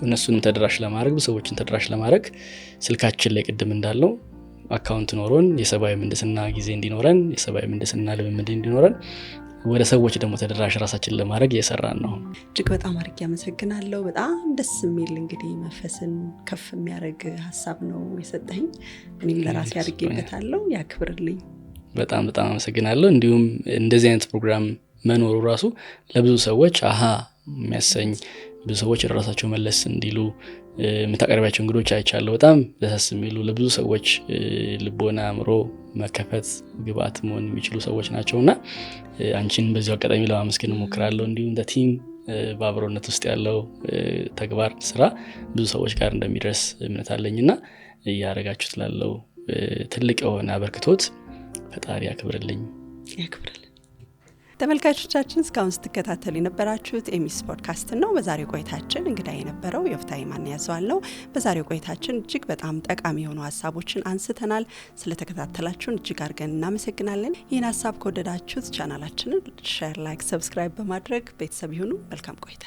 እነሱንም ተደራሽ ለማድረግ ብዙ ሰዎችን ተደራሽ ለማድረግ ስልካችን ላይ ቅድም እንዳልነው አካውንት ኖሮን የሰብአዊ ምህንድስና ጊዜ እንዲኖረን የሰብአዊ ምህንድስና ልምምድ እንዲኖረን ወደ ሰዎች ደግሞ ተደራሽ ራሳችን ለማድረግ እየሰራን ነው። እጅግ በጣም አድርጌ አመሰግናለሁ። በጣም ደስ የሚል እንግዲህ መንፈስን ከፍ የሚያደርግ ሀሳብ ነው የሰጠኝ። እኔም ለራሴ አድርጌበታለሁ። ያክብርልኝ። በጣም በጣም አመሰግናለሁ። እንዲሁም እንደዚህ አይነት ፕሮግራም መኖሩ ራሱ ለብዙ ሰዎች የሚያሰኝ ብዙ ሰዎች ራሳቸው መለስ እንዲሉ የምታቀርቢያቸው እንግዶች አይቻለሁ። በጣም ደስ የሚሉ ለብዙ ሰዎች ልቦና አእምሮ መከፈት ግብአት መሆን የሚችሉ ሰዎች ናቸውና አንቺን በዚሁ አጋጣሚ ለማመስገን እሞክራለሁ። እንዲሁም እንደ ቲም በአብሮነት ውስጥ ያለው ተግባር ስራ ብዙ ሰዎች ጋር እንደሚደርስ እምነት አለኝና እያደረጋችሁት ላለው ትልቅ የሆነ አበርክቶት ፈጣሪ ያክብርልኝ። ተመልካቾቻችን እስካሁን ስትከታተሉ የነበራችሁት ኤሚስ ፖድካስት ነው። በዛሬው ቆይታችን እንግዳ የነበረው ዮፍታይ ማንያዘዋል ነው። በዛሬው ቆይታችን እጅግ በጣም ጠቃሚ የሆኑ ሀሳቦችን አንስተናል። ስለተከታተላችሁን እጅግ አድርገን እናመሰግናለን። ይህን ሀሳብ ከወደዳችሁት ቻናላችንን ሼር፣ ላይክ፣ ሰብስክራይብ በማድረግ ቤተሰብ ይሁኑ። መልካም ቆይታ።